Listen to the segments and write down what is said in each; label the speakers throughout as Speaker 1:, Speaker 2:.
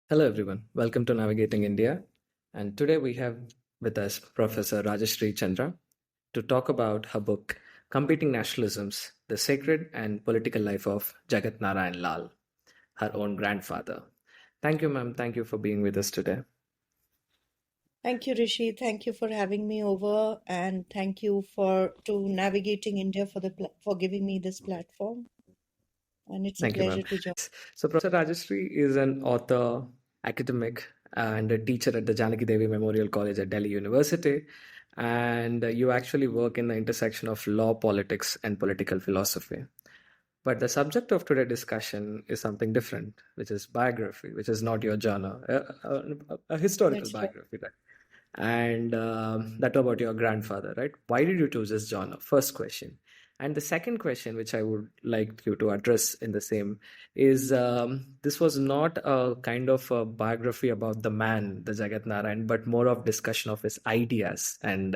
Speaker 1: Hello, everyone. Welcome to Navigating India. And today we have with us Professor Rajshree Chandra to talk about her book, Competing Nationalisms, The Sacred and Political Life of Jagat Narain Lal, her own grandfather. Thank you, ma'am. Thank you for being with us today.
Speaker 2: Thank you, Rishi. Thank you for having me over, and thank you for to Navigating India for giving me this platform. And it's a
Speaker 1: Thank you, ma'am.
Speaker 2: pleasure to join.
Speaker 1: So, Professor Rajshree is an author, academic, and a teacher at the Janaki Devi Memorial College at Delhi University. And you actually work in the intersection of law, politics, and political philosophy. But the subject of today's discussion is something different, which is biography, which is not your genre, a historical
Speaker 2: That's right.
Speaker 1: biography, right? And that about your grandfather, right? Why did you choose this genre? First question. And the second question, which I would like you to address in the same, is this was not a kind of a biography about the man, the Jagat Narayan, but more of discussion of his ideas and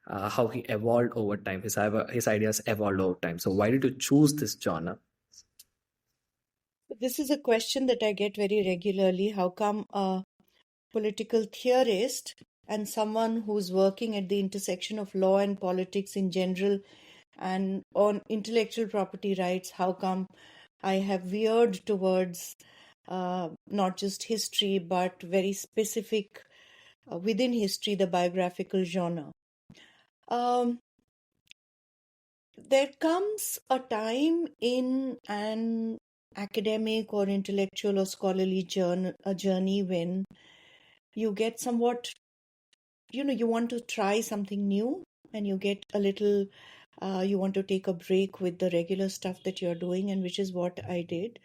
Speaker 1: how he evolved over time. His ideas evolved over time. So why did you choose this genre?
Speaker 2: This is a question that I get very regularly. How come a political theorist and someone who's working at the intersection of law and politics in general and on intellectual property rights, how come I have veered towards not just history but very specific within history, the biographical genre? Um, there comes a time in an academic or intellectual or scholarly journey when you get somewhat, you want to try something new and you get a little, you want to take a break with the regular stuff that you're doing, and which is what I did.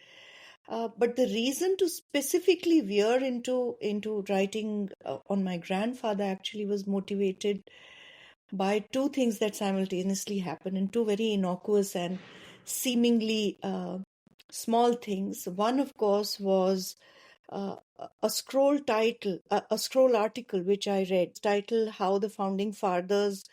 Speaker 2: But the reason to specifically veer into writing on my grandfather actually was motivated by two things that simultaneously happened, and two very innocuous and seemingly small things. One, of course, was a scroll title, a scroll article which I read, titled "How the Founding Fathers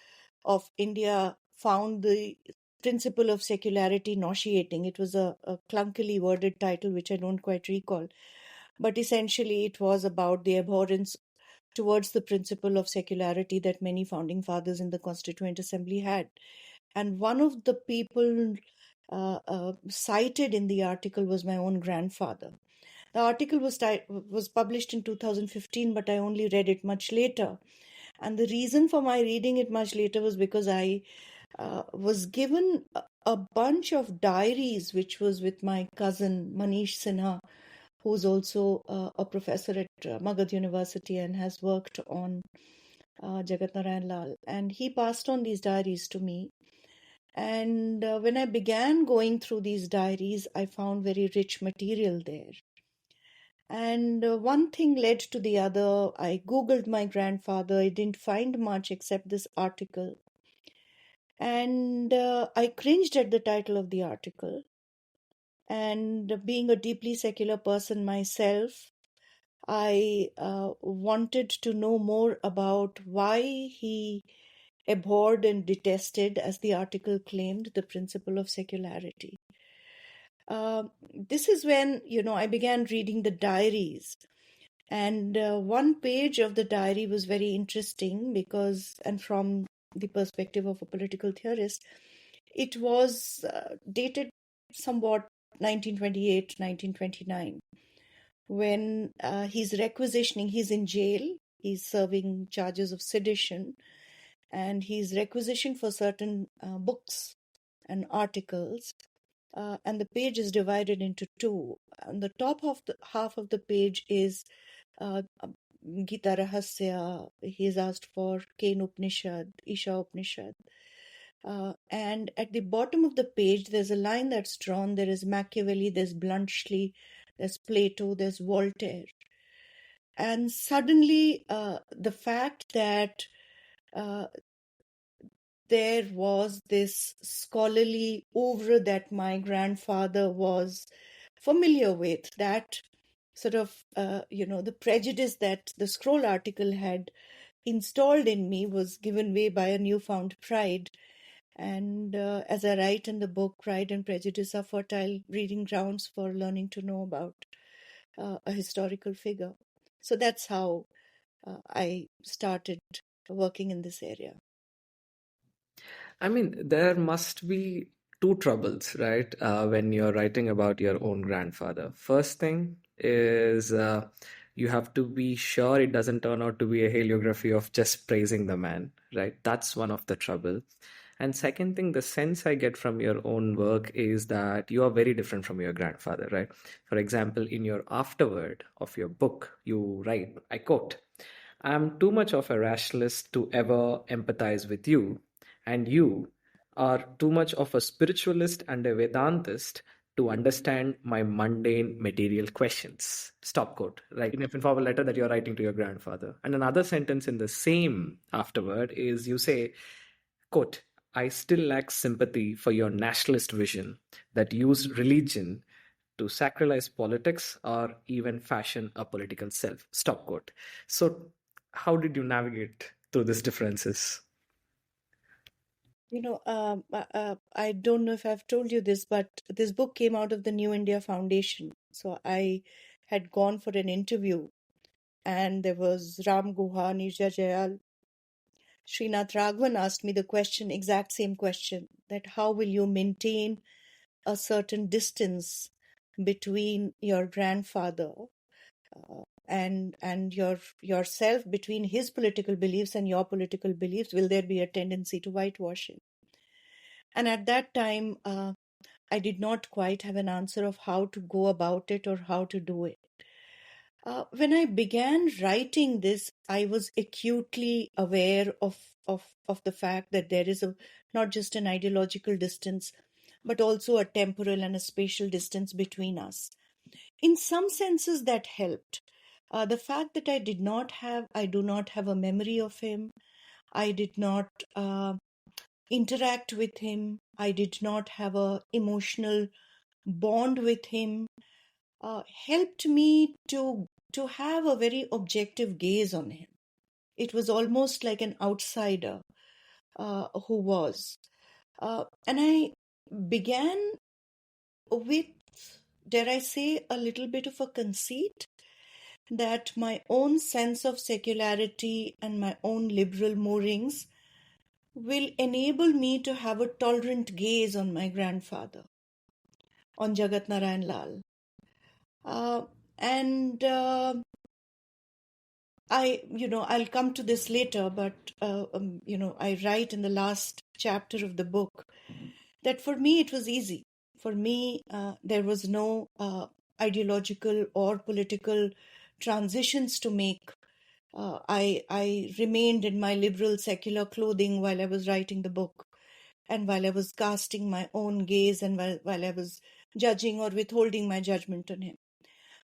Speaker 2: of India Found the Principle of Secularity Nauseating." It was a clunkily worded title which I don't quite recall, but essentially it was about the abhorrence towards the principle of secularity that many founding fathers in the Constituent Assembly had. And one of the people cited in the article was my own grandfather. The article was published in 2015, but I only read it much later. And the reason for my reading it much later was because I was given a bunch of diaries, which was with my cousin Manish Sinha, who's also a professor at Magad University and has worked on Jagat Narain Lal. And he passed on these diaries to me. And when I began going through these diaries, I found very rich material there. And one thing led to the other. I Googled my grandfather. I didn't find much except this article. And I cringed at the title of the article. And being a deeply secular person myself, I wanted to know more about why he abhorred and detested, as the article claimed, the principle of secularity. This is when, I began reading the diaries. And one page of the diary was very interesting because, and from the perspective of a political theorist, it was dated somewhat 1928, 1929, when he's requisitioning, he's in jail, he's serving charges of sedition, and he's requisitioned for certain books and articles. And the page is divided into two. On the top of the half of the page is Gita Rahasya. He's asked for Ken Upanishad, Isha Upanishad. And at the bottom of the page, there's a line that's drawn. There is Machiavelli, there's Bluntschli, there's Plato, there's Voltaire. And suddenly, the fact that uh, there was this scholarly oeuvre that my grandfather was familiar with, that sort of, the prejudice that the scroll article had installed in me was given way by a newfound pride. And as I write in the book, pride and prejudice are fertile breeding grounds for learning to know about a historical figure. So that's how I started working in this area.
Speaker 1: I mean, there must be two troubles, right? When you're writing about your own grandfather. First thing is you have to be sure it doesn't turn out to be a hagiography of just praising the man, right? That's one of the trouble. And second thing, the sense I get from your own work is that you are very different from your grandfather, right? For example, in your afterword of your book, you write, I quote, I'm too much of a rationalist to ever empathize with you, and you are too much of a spiritualist and a Vedantist to understand my mundane material questions. Stop quote. Right in a formal letter that you're writing to your grandfather. And another sentence in the same afterword is you say, quote, I still lack sympathy for your nationalist vision that used religion to sacralize politics or even fashion a political self. Stop quote. So, how did you navigate through these differences?
Speaker 2: I don't know if I've told you this, but this book came out of the New India Foundation. So I had gone for an interview, and there was Ram Guha, Nirja Jayal, Srinath Raghavan asked me the question, exact same question, that how will you maintain a certain distance between your grandfather and yourself, between his political beliefs and your political beliefs? Will there be a tendency to whitewashing? And at that time, I did not quite have an answer of how to go about it or how to do it. When I began writing this, I was acutely aware of the fact that there is not just an ideological distance, but also a temporal and a spatial distance between us. In some senses, that helped. The fact that I do not have a memory of him. I did not interact with him. I did not have a emotional bond with him. Helped me to have a very objective gaze on him. It was almost like an outsider who was. And I began with, dare I say, a little bit of a conceit that my own sense of secularity and my own liberal moorings will enable me to have a tolerant gaze on my grandfather, on Jagat Narain Lal. Uh, and I'll come to this later, but, I write in the last chapter of the book that for me it was easy. For me, there was no ideological or political transitions to make. I remained in my liberal secular clothing while I was writing the book, and while I was casting my own gaze, and while I was judging or withholding my judgment on him.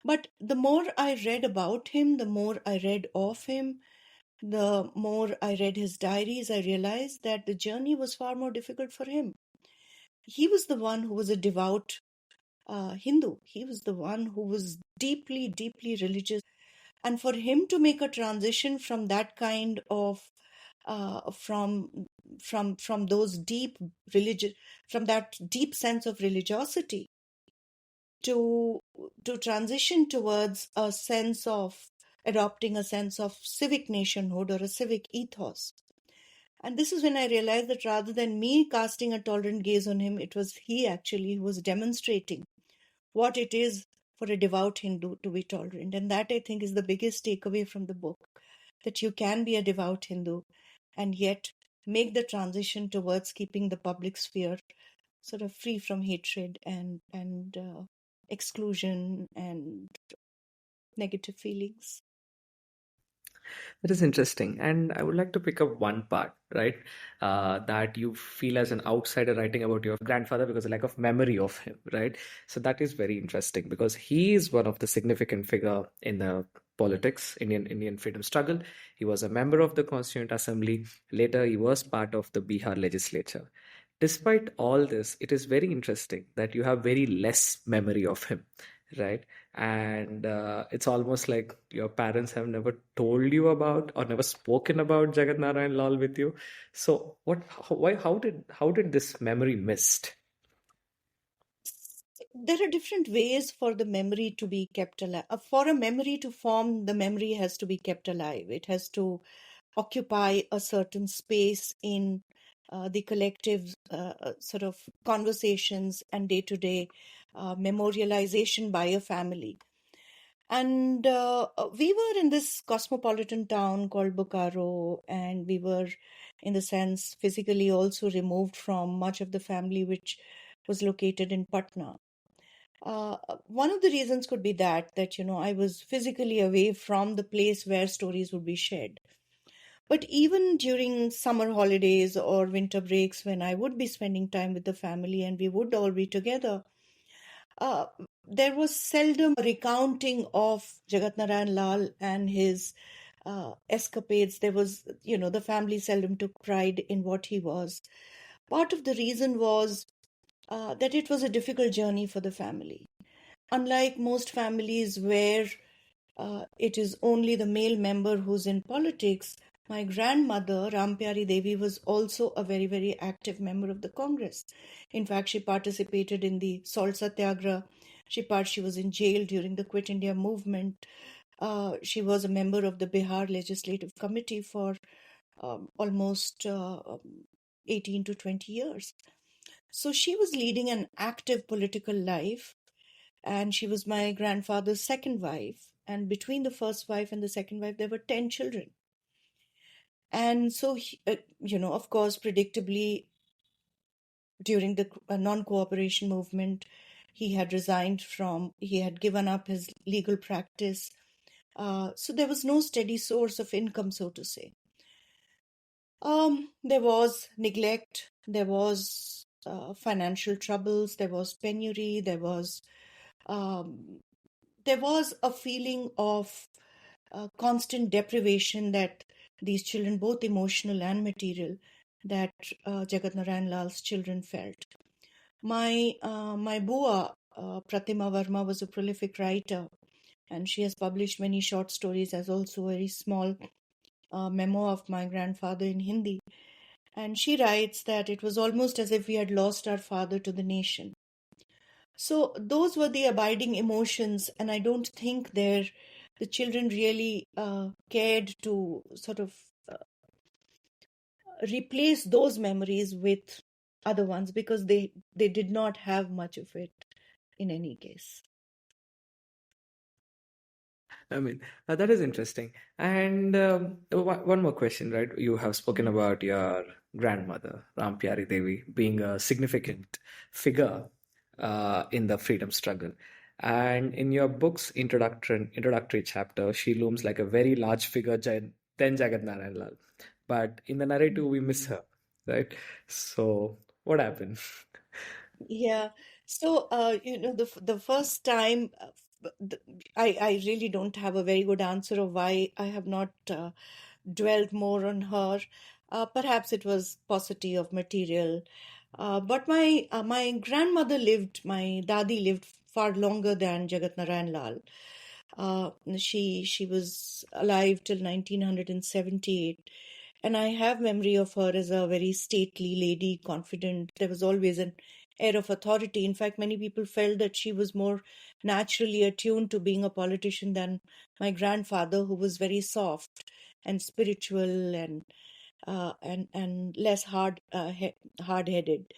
Speaker 2: But the more I read about him, the more I read of him, the more I read his diaries, I realized that the journey was far more difficult for him. He was the one who was a devout Hindu. He was the one who was deeply, deeply religious. And for him to make a transition from that kind of from those deep religion, from that deep sense of religiosity, to transition towards a sense of adopting a sense of civic nationhood or a civic ethos. And this is when I realized that rather than me casting a tolerant gaze on him, it was he actually who was demonstrating what it is for a devout Hindu to be tolerant. And that, I think, is the biggest takeaway from the book, that you can be a devout Hindu and yet make the transition towards keeping the public sphere sort of free from hatred and exclusion and negative feelings.
Speaker 1: That is interesting. And I would like to pick up one part, right? That you feel as an outsider writing about your grandfather because of lack of memory of him, right? So that is very interesting because he is one of the significant figure in the politics, Indian freedom struggle. He was a member of the Constituent Assembly. Later, he was part of the Bihar legislature. Despite all this, it is very interesting that you have very less memory of him, right? And it's almost like your parents have never told you about or never spoken about Jagat Narain Lal with you. So how did this memory missed?
Speaker 2: there are different ways for the memory to be kept alive. For a memory to form, the memory has to be kept alive. It has to occupy a certain space in the collective sort of conversations and day-to-day memorialization by a family. And we were in this cosmopolitan town called Bokaro, and we were, in the sense, physically also removed from much of the family which was located in Patna. One of the reasons could be that I was physically away from the place where stories would be shared. But even during summer holidays or winter breaks, when I would be spending time with the family and we would all be together, uh, there was seldom a recounting of Jagat Narain Lal and his escapades. There was, the family seldom took pride in what he was. Part of the reason was that it was a difficult journey for the family. Unlike most families where it is only the male member who's in politics, my grandmother, Rampyari Devi, was also a very, very active member of the Congress. In fact, she participated in the Salt Satyagraha. She was in jail during the Quit India movement. She was a member of the Bihar Legislative Committee for almost 18 to 20 years. So she was leading an active political life, and she was my grandfather's second wife. And between the first wife and the second wife, there were 10 children. And so, of course, predictably, during the non cooperation movement, he had he had given up his legal practice. So there was no steady source of income, so to say. There was neglect, there was financial troubles, there was penury, um, there was a feeling of constant deprivation that these children, both emotional and material, that Jagat Narain Lal's children felt. My bua, Pratima Verma, was a prolific writer, and she has published many short stories, as also a very small memo of my grandfather in Hindi. And she writes that it was almost as if we had lost our father to the nation. So those were the abiding emotions, and I don't think the children really cared to sort of replace those memories with other ones, because they did not have much of it in any case.
Speaker 1: I mean, that is interesting. And one more question, right? You have spoken
Speaker 2: Mhm.
Speaker 1: about your grandmother, Ram Pyari Devi, being a significant figure in the freedom struggle. And in your book's introductory chapter, she looms like a very large figure than Jagat Narain Lal. But in the narrative, we miss her, right? So, what happened?
Speaker 2: Yeah. So, the first time, I really don't have a very good answer of why I have not dwelt more on her. Perhaps it was paucity of material. But my grandmother lived, my dadi lived far longer than Jagat Narayan Lal. She was alive till 1978, and I have memory of her as a very stately lady, confident. There was always an air of authority. In fact, many people felt that she was more naturally attuned to being a politician than my grandfather, who was very soft and spiritual and less hard-headed.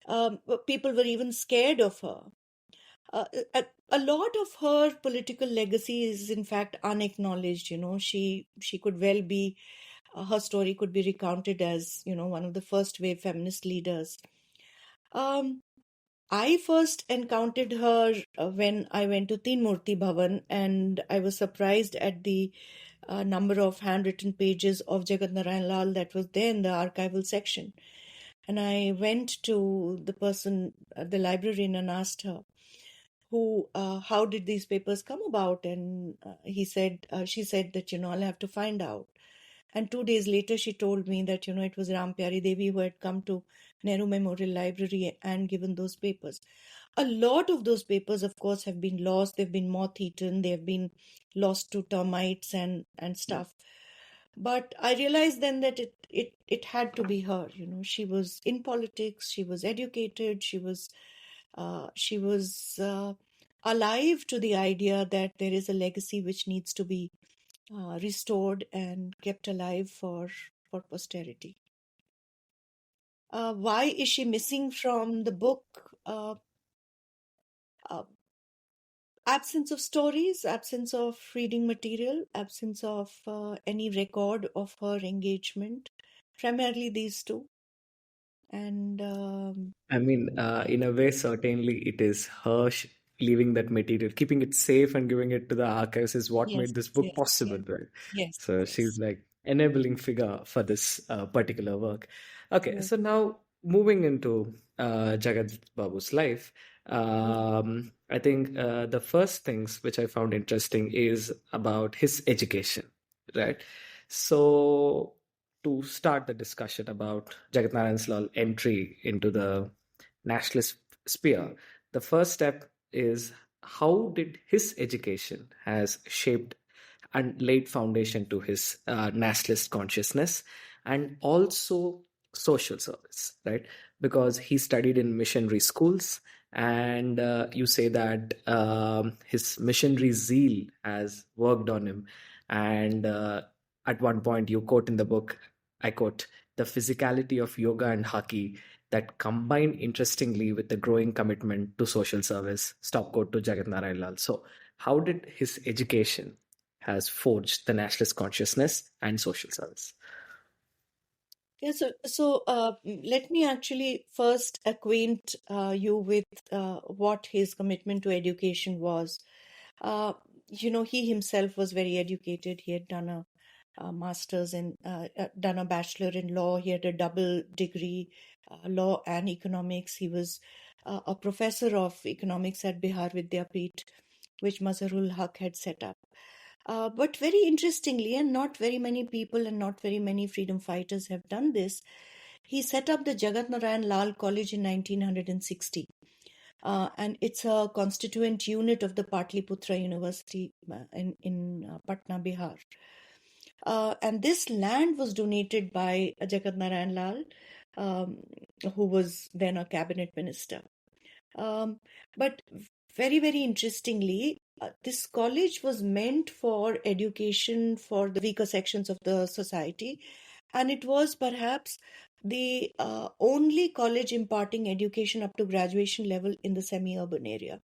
Speaker 2: But people were even scared of her. Uh, a lot of her political legacy is, in fact, unacknowledged. She could well be, her story could be recounted as, one of the first wave feminist leaders. Um, I first encountered her when I went to Teen Murti Bhavan, and I was surprised at the number of handwritten pages of Jagat Narayan Lal that was there in the archival section. And I went to the person, the librarian, and asked her, how did these papers come about? And she said that, I'll have to find out. And 2 days later, she told me that, it was Ram Pyari Devi who had come to Nehru Memorial Library and given those papers. A lot of those papers, of course, have been lost. They've been moth-eaten. They have been lost to termites and stuff. But I realized then that it had to be her. She was in politics. She was educated. She was She was alive to the idea that there is a legacy which needs to be restored and kept alive for posterity. Why is she missing from the book? Uh, Absence of stories, absence of reading material, absence of any record of her engagement. Primarily these two. And
Speaker 1: I mean, in a way, certainly it is her leaving that material, keeping it safe and giving it to the archives is what
Speaker 2: yes,
Speaker 1: made this book
Speaker 2: yes,
Speaker 1: possible,
Speaker 2: yes,
Speaker 1: right?
Speaker 2: yes,
Speaker 1: So she's
Speaker 2: yes,
Speaker 1: like enabling figure for this particular work. Okay,
Speaker 2: yes,
Speaker 1: so now moving into Jagat Babu's life,
Speaker 2: yes.
Speaker 1: I think the first things which I found interesting is about his education, right? So to start the discussion about Jagat Narain Lal entry into the nationalist sphere, the first step is how did his education has shaped and laid foundation to his nationalist consciousness and also social service, right? Because he studied in missionary schools, and you say that his missionary zeal has worked on him. And at one point, you quote in the book, I quote, the physicality of yoga and hockey that combine interestingly with the growing commitment to social service. Stop quote to Jagat Narain Lal. So, how did his education has forged the nationalist consciousness and social service?
Speaker 2: Yeah, let me actually first acquaint you with what his commitment to education was. Uh, he himself was very educated. He had done a master's done a bachelor in law. He had a double degree, law and economics. He was a professor of economics at Bihar Vidyapeeth, which Mazharul Haq had set up. But very interestingly, and not very many people and not very many freedom fighters have done this, he set up the Jagat Narain Lal College in 1960. And it's a constituent unit of the Patliputra University in Patna, Bihar. And this land was donated by Jagat Narain Lal, um, who was then a cabinet minister. Um, but very, very interestingly, this college was meant for education for the weaker sections of the society, and it was perhaps the only college imparting education up to graduation level in the semi-urban area.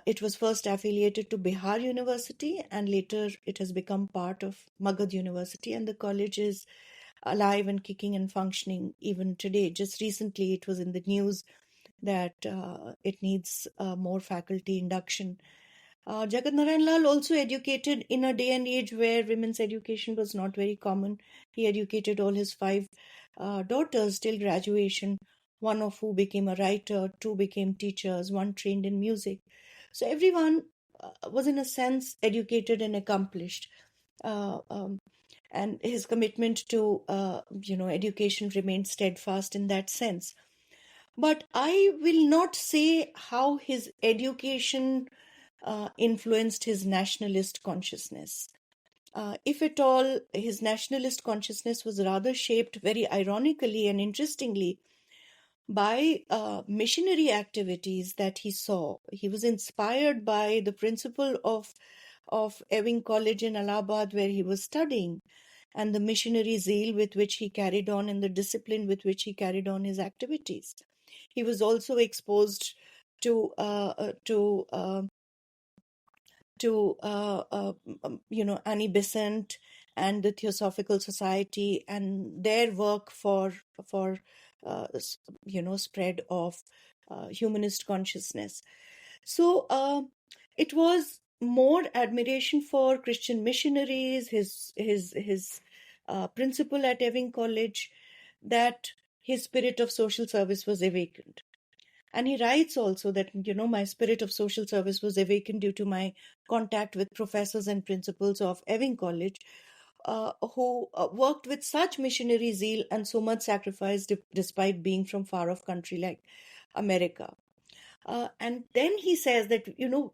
Speaker 2: It was first affiliated to Bihar University, and later it has become part of Magad University, and the college is alive and kicking and functioning even today. Just recently, it was in the news that it needs more faculty induction. Jagat Narain Lal also educated in a day and age where women's education was not very common. He educated all his five daughters till graduation, one of who became a writer, two became teachers, one trained in music. So everyone was, in a sense, educated and accomplished. Uh, um, and his commitment to education remained steadfast in that sense. But I will not say how his education influenced his nationalist consciousness. If at all, his nationalist consciousness was rather shaped very ironically and interestingly by missionary activities that he saw. He was inspired by the principal of Ewing College in Allahabad, where he was studying, and the missionary zeal with which he carried on and the discipline with which he carried on his activities. He was also exposed to uh, uh, to uh, Annie Besant and the Theosophical Society and their work for spread of humanist consciousness. So it was more admiration for Christian missionaries, his principal at Ewing College, that his spirit of social service was awakened. And he writes also that, my spirit of social service was awakened due to my contact with professors and principals of Ewing College, who worked with such missionary zeal and so much sacrifice despite being from far off country like America. And then he says that,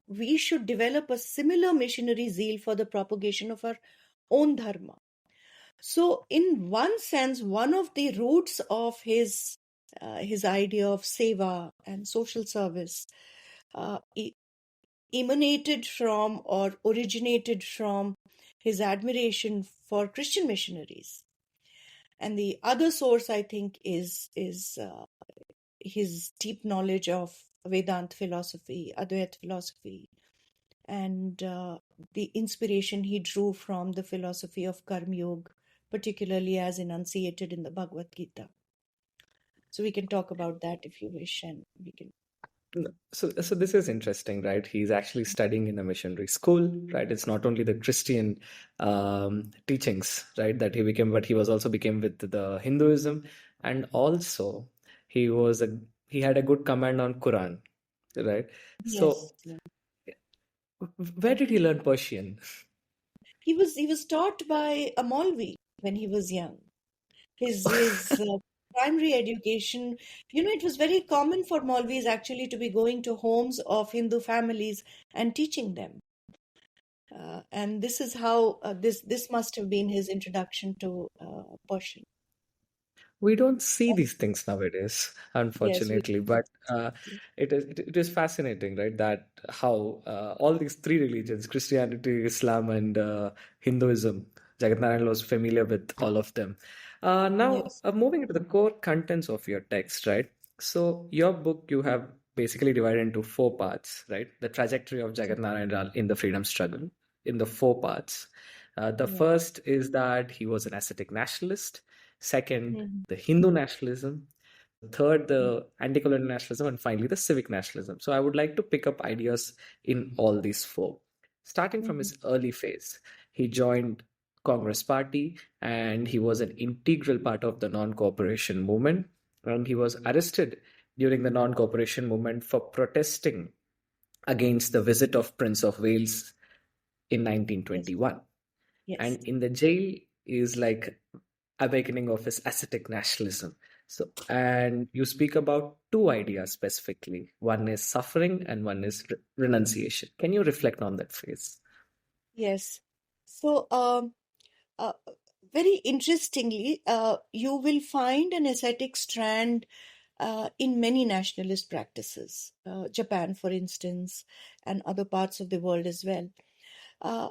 Speaker 2: we should develop a similar missionary zeal for the propagation of our own dharma. So, in one sense, one of the roots of his his idea of seva and social service emanated from or originated from his admiration for Christian missionaries. And the other source, I think, is his deep knowledge of Vedanta philosophy, Advaita philosophy, and the inspiration he drew from the philosophy of Karma Yoga, particularly as enunciated in the Bhagavad Gita. So we can talk about that if you wish, and we can.
Speaker 1: So this is interesting, right? He's actually studying in a missionary school, right? It's not only the Christian teachings, right, that he became, but he was also became with the Hinduism, and also he had a good command on Quran, right? So
Speaker 2: Yes, yeah.
Speaker 1: where did he learn Persian?
Speaker 2: He was taught by a Maulvi when he was young. His primary education, it was very common for Maulvis actually to be going to homes of Hindu families and teaching them. And this is how this must have been his introduction to Persian.
Speaker 1: We don't see these things nowadays,
Speaker 2: Yes, we
Speaker 1: unfortunately,
Speaker 2: do.
Speaker 1: but it is fascinating, right? That how all these three religions, Christianity, Islam, and Hinduism, Jagat Narain Lal was familiar with all of them. Now,
Speaker 2: Yes.
Speaker 1: moving into the core contents of your text, right? So, your book you have basically divided into four parts, right? The trajectory of Jagat Narain Lal in the freedom struggle in the four parts. The
Speaker 2: Yeah.
Speaker 1: first is that he was an ascetic nationalist. Second,
Speaker 2: Mhm.
Speaker 1: the Hindu nationalism. Third,
Speaker 2: Mhm.
Speaker 1: the anti-colonial nationalism. And finally, the civic nationalism. So I would like to pick up ideas in all these four. Starting from
Speaker 2: Mhm.
Speaker 1: his early phase, he joined Congress Party and he was an integral part of the non-cooperation movement. And he was arrested during the non-cooperation movement for protesting against the visit of Prince of Wales in
Speaker 2: Yes.
Speaker 1: 1921.
Speaker 2: Yes.
Speaker 1: And in the jail is like awakening of his ascetic nationalism. So, and you speak about two ideas specifically. One is suffering and one is renunciation. Can you reflect on that phrase?
Speaker 2: Yes. So, uh, very interestingly, you will find an ascetic strand in many nationalist practices, Japan, for instance, and other parts of the world as well. Uh,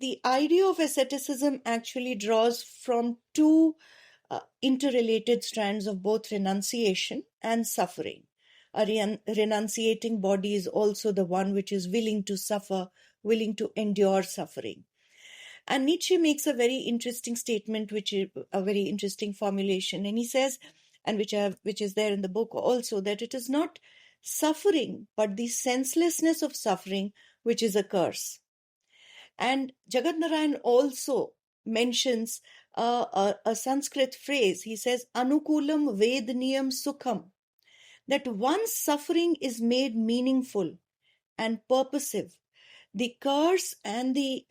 Speaker 2: the idea of asceticism actually draws from two interrelated strands of both renunciation and suffering. A renunciating body is also the one which is willing to suffer, willing to endure suffering. And Nietzsche makes a very interesting statement, which is a very interesting formulation. And he says, and which is there in the book also, that it is not suffering, but the senselessness of suffering, which is a curse. And Jagat Narayan also mentions a Sanskrit phrase. He says, Anukulam Vedniyam Sukham, that once suffering is made meaningful and purposive, the curse and the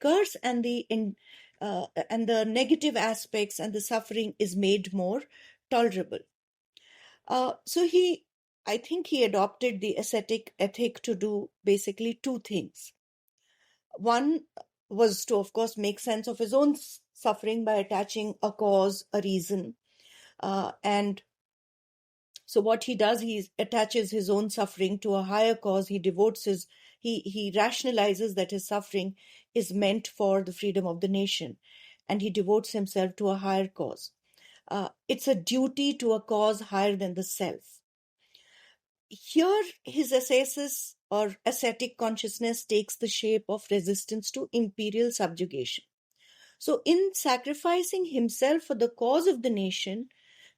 Speaker 2: curse and the negative aspects and the suffering is made more tolerable. So I think he adopted the ascetic ethic to do basically two things. One was to, of course, make sense of his own suffering by attaching a cause, a reason, and so what he does, he attaches his own suffering to a higher cause. He rationalizes that his suffering is meant for the freedom of the nation, and he devotes himself to a higher cause. It's a duty to a cause higher than the self. Here, his ascesis or ascetic consciousness takes the shape of resistance to imperial subjugation. So, in sacrificing himself for the cause of the nation,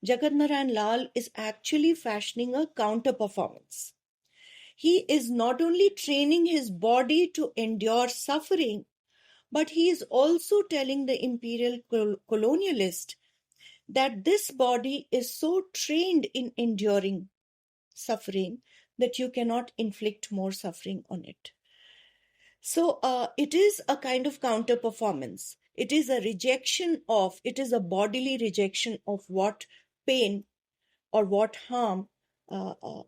Speaker 2: Jagat Narain Lal is actually fashioning a counter performance. He is not only training his body to endure suffering, but he is also telling the imperial colonialist that this body is so trained in enduring suffering that you cannot inflict more suffering on it. So it is a kind of counter performance. It is it is a bodily rejection of what pain or what harm uh, uh,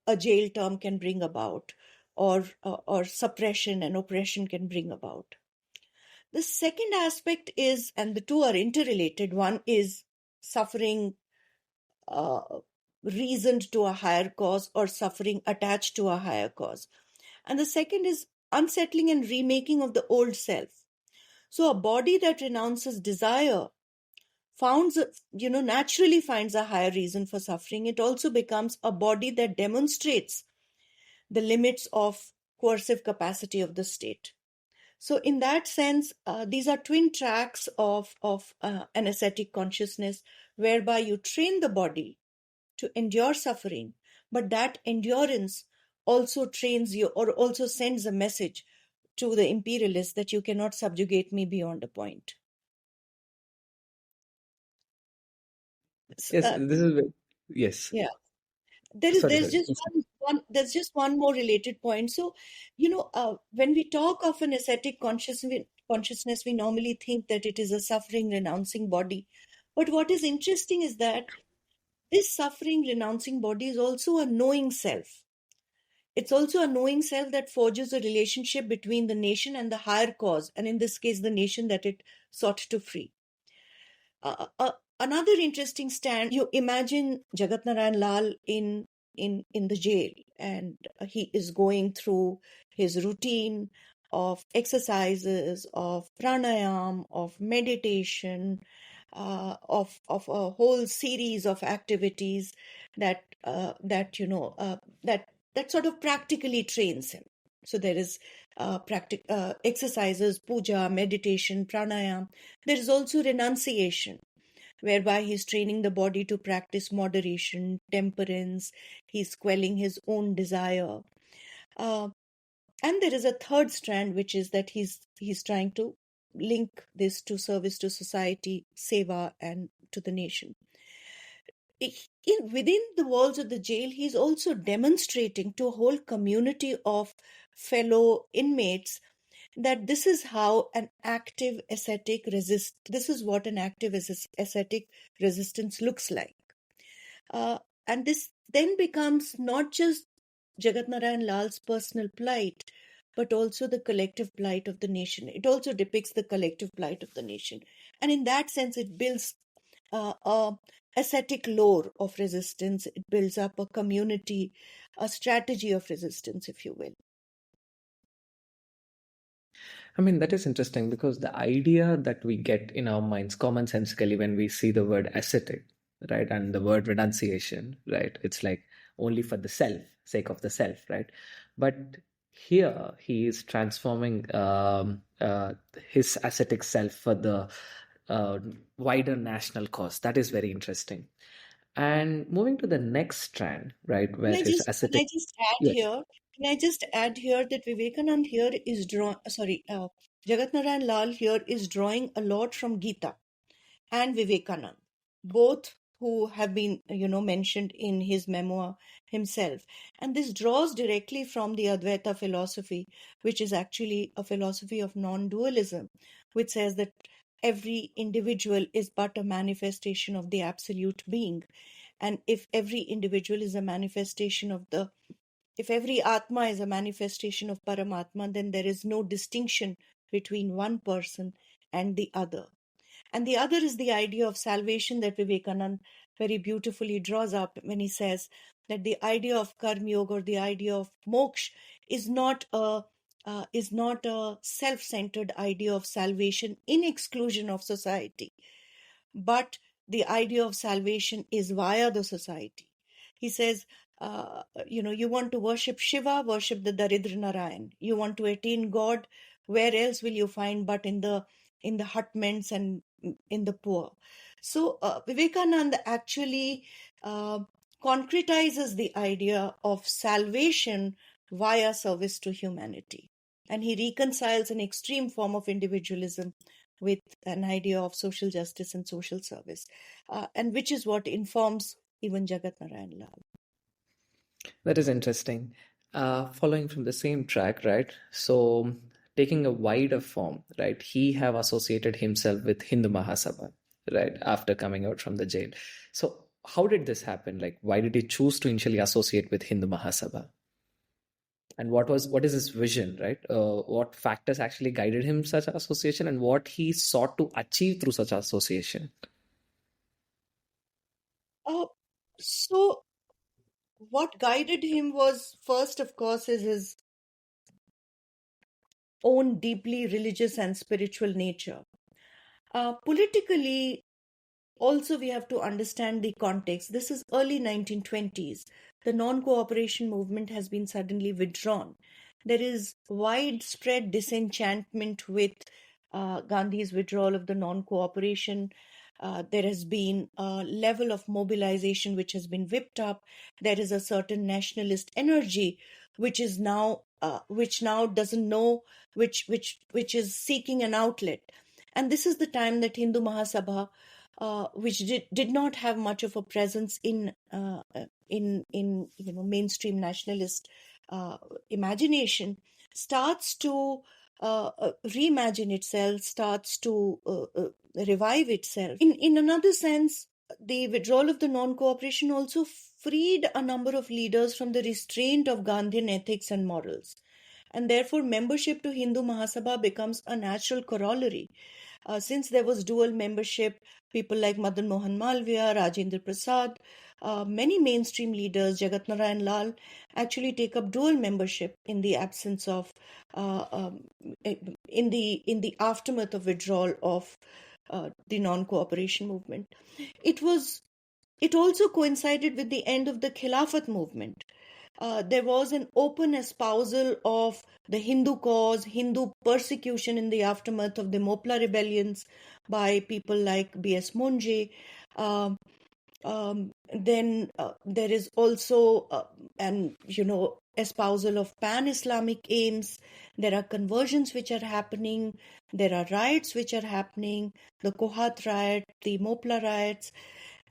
Speaker 2: a jail term can bring about, or suppression and oppression can bring about. The second aspect is, and the two are interrelated, one is suffering uh, reasoned to a higher cause or suffering attached to a higher cause. And the second is unsettling and remaking of the old self. So a body that renounces desire founds, naturally finds a higher reason for suffering. It also becomes a body that demonstrates the limits of coercive capacity of the state. So, in that sense, these are twin tracks of an ascetic consciousness, whereby you train the body to endure suffering, but that endurance also trains you or also sends a message to the imperialists that you cannot subjugate me beyond a point.
Speaker 1: Yes, this is yes.
Speaker 2: Yeah. There is
Speaker 1: Sorry,
Speaker 2: there's
Speaker 1: sorry.
Speaker 2: just there's just one more related point. So, when we talk of an ascetic consciousness, we normally think that it is a suffering renouncing body. But what is interesting is that this suffering renouncing body is also a knowing self. It's also a knowing self that forges a relationship between the nation and the higher cause, and in this case, the nation that it sought to free. Another interesting stand, you imagine Jagat Narain Lal in the jail, and he is going through his routine of exercises, of pranayam, of meditation, of a whole series of activities that sort of practically trains him. So there is exercises, puja, meditation, pranayam. There is also renunciation, whereby he's training the body to practice moderation, temperance, he's quelling his own desire. Uh, and there is a third strand, which is that he's trying to link this to service to society, seva, and to the nation. Within the walls of the jail, he's also demonstrating to a whole community of fellow inmates that this is how an active ascetic resist. This is what an active ascetic resistance looks like. Uh, and this then becomes not just Jagat Narain Lal's personal plight, but also the collective plight of the nation. It also depicts the collective plight of the nation. And in that sense, it builds a ascetic lore of resistance. It builds up a community, a strategy of resistance, if you will.
Speaker 1: I mean, that is interesting because the idea that we get in our minds commonsensically when we see the word ascetic, right, and the word renunciation, right, it's like only for the self, sake of the self, right? But here he is transforming his ascetic self for the uh, wider national cause. That is very interesting. And moving to the next strand, right, where his
Speaker 2: Can I
Speaker 1: ascetic,
Speaker 2: just add
Speaker 1: yes.
Speaker 2: here? Can I just add here that Vivekanand here is Jagat Narayan Lal here is drawing a lot from Gita and Vivekanand, both who have been, mentioned in his memoir himself. And this draws directly from the Advaita philosophy, which is actually a philosophy of non-dualism, which says that every individual is but a manifestation of the absolute being. And if every individual is a manifestation of if every Atma is a manifestation of Paramatma, then there is no distinction between one person and the other. And the other is the idea of salvation that Vivekanand very beautifully draws up when he says that the idea of karma yoga or the idea of moksha is not a self-centered idea of salvation in exclusion of society, but the idea of salvation is via the society. He says, you want to worship Shiva, worship the Daridra Narayan. You want to attain God, where else will you find but in the hutments and in the poor? So Vivekananda actually uh, concretizes the idea of salvation via service to humanity. And he reconciles an extreme form of individualism with an idea of social justice and social service, and which is what informs even Jagat Narain Lal.
Speaker 1: That is interesting. Following from the same track, right? So, taking a wider form, right? He have associated himself with Hindu Mahasabha, right? After coming out from the jail. So, how did this happen? Like, why did he choose to initially associate with Hindu Mahasabha? And what is his vision, right? What factors actually guided him such association, and what he sought to achieve through such association?
Speaker 2: So what guided him was first, of course, is his own deeply religious and spiritual nature. Politically, also, we have to understand the context. This is early 1920s. The non-cooperation movement has been suddenly withdrawn. There is widespread disenchantment with Gandhi's withdrawal of the non-cooperation. There has been a level of mobilization which has been whipped up. There is a certain nationalist energy which now doesn't know, which is seeking an outlet. And this is the time that Hindu Mahasabha, which did not have much of a presence in mainstream nationalist uh, imagination, starts to reimagine itself, starts to revive itself. In another sense, the withdrawal of the non-cooperation also freed a number of leaders from the restraint of Gandhian ethics and morals, and therefore membership to Hindu Mahasabha becomes a natural corollary. Since there was dual membership, people like Madan Mohan Malviya, Rajendra Prasad, many mainstream leaders, Jagat Narain Lal, actually take up dual membership in the absence of, uh, um, in the aftermath of withdrawal of the non-cooperation movement. It was. It also coincided with the end of the Khilafat movement. There was an open espousal of the Hindu cause, Hindu persecution in the aftermath of the Mopla rebellions by people like B.S. Monje. Um, then there is also an espousal of pan-Islamic aims. There are conversions which are happening. There are riots which are happening. The Kohat riot, the Mopla riots,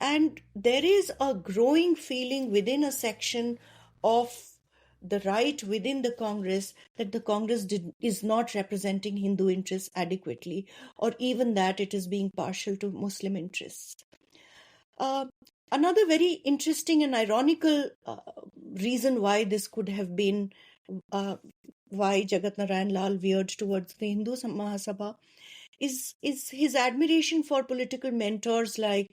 Speaker 2: and there is a growing feeling within a section of the right within the Congress that the Congress is not representing Hindu interests adequately, or even that it is being partial to Muslim interests. Uh, Another very interesting and ironical reason why this could have been, uh, why Jagat Narain Lal veered towards the Hindu Mahasabha, is his admiration for political mentors like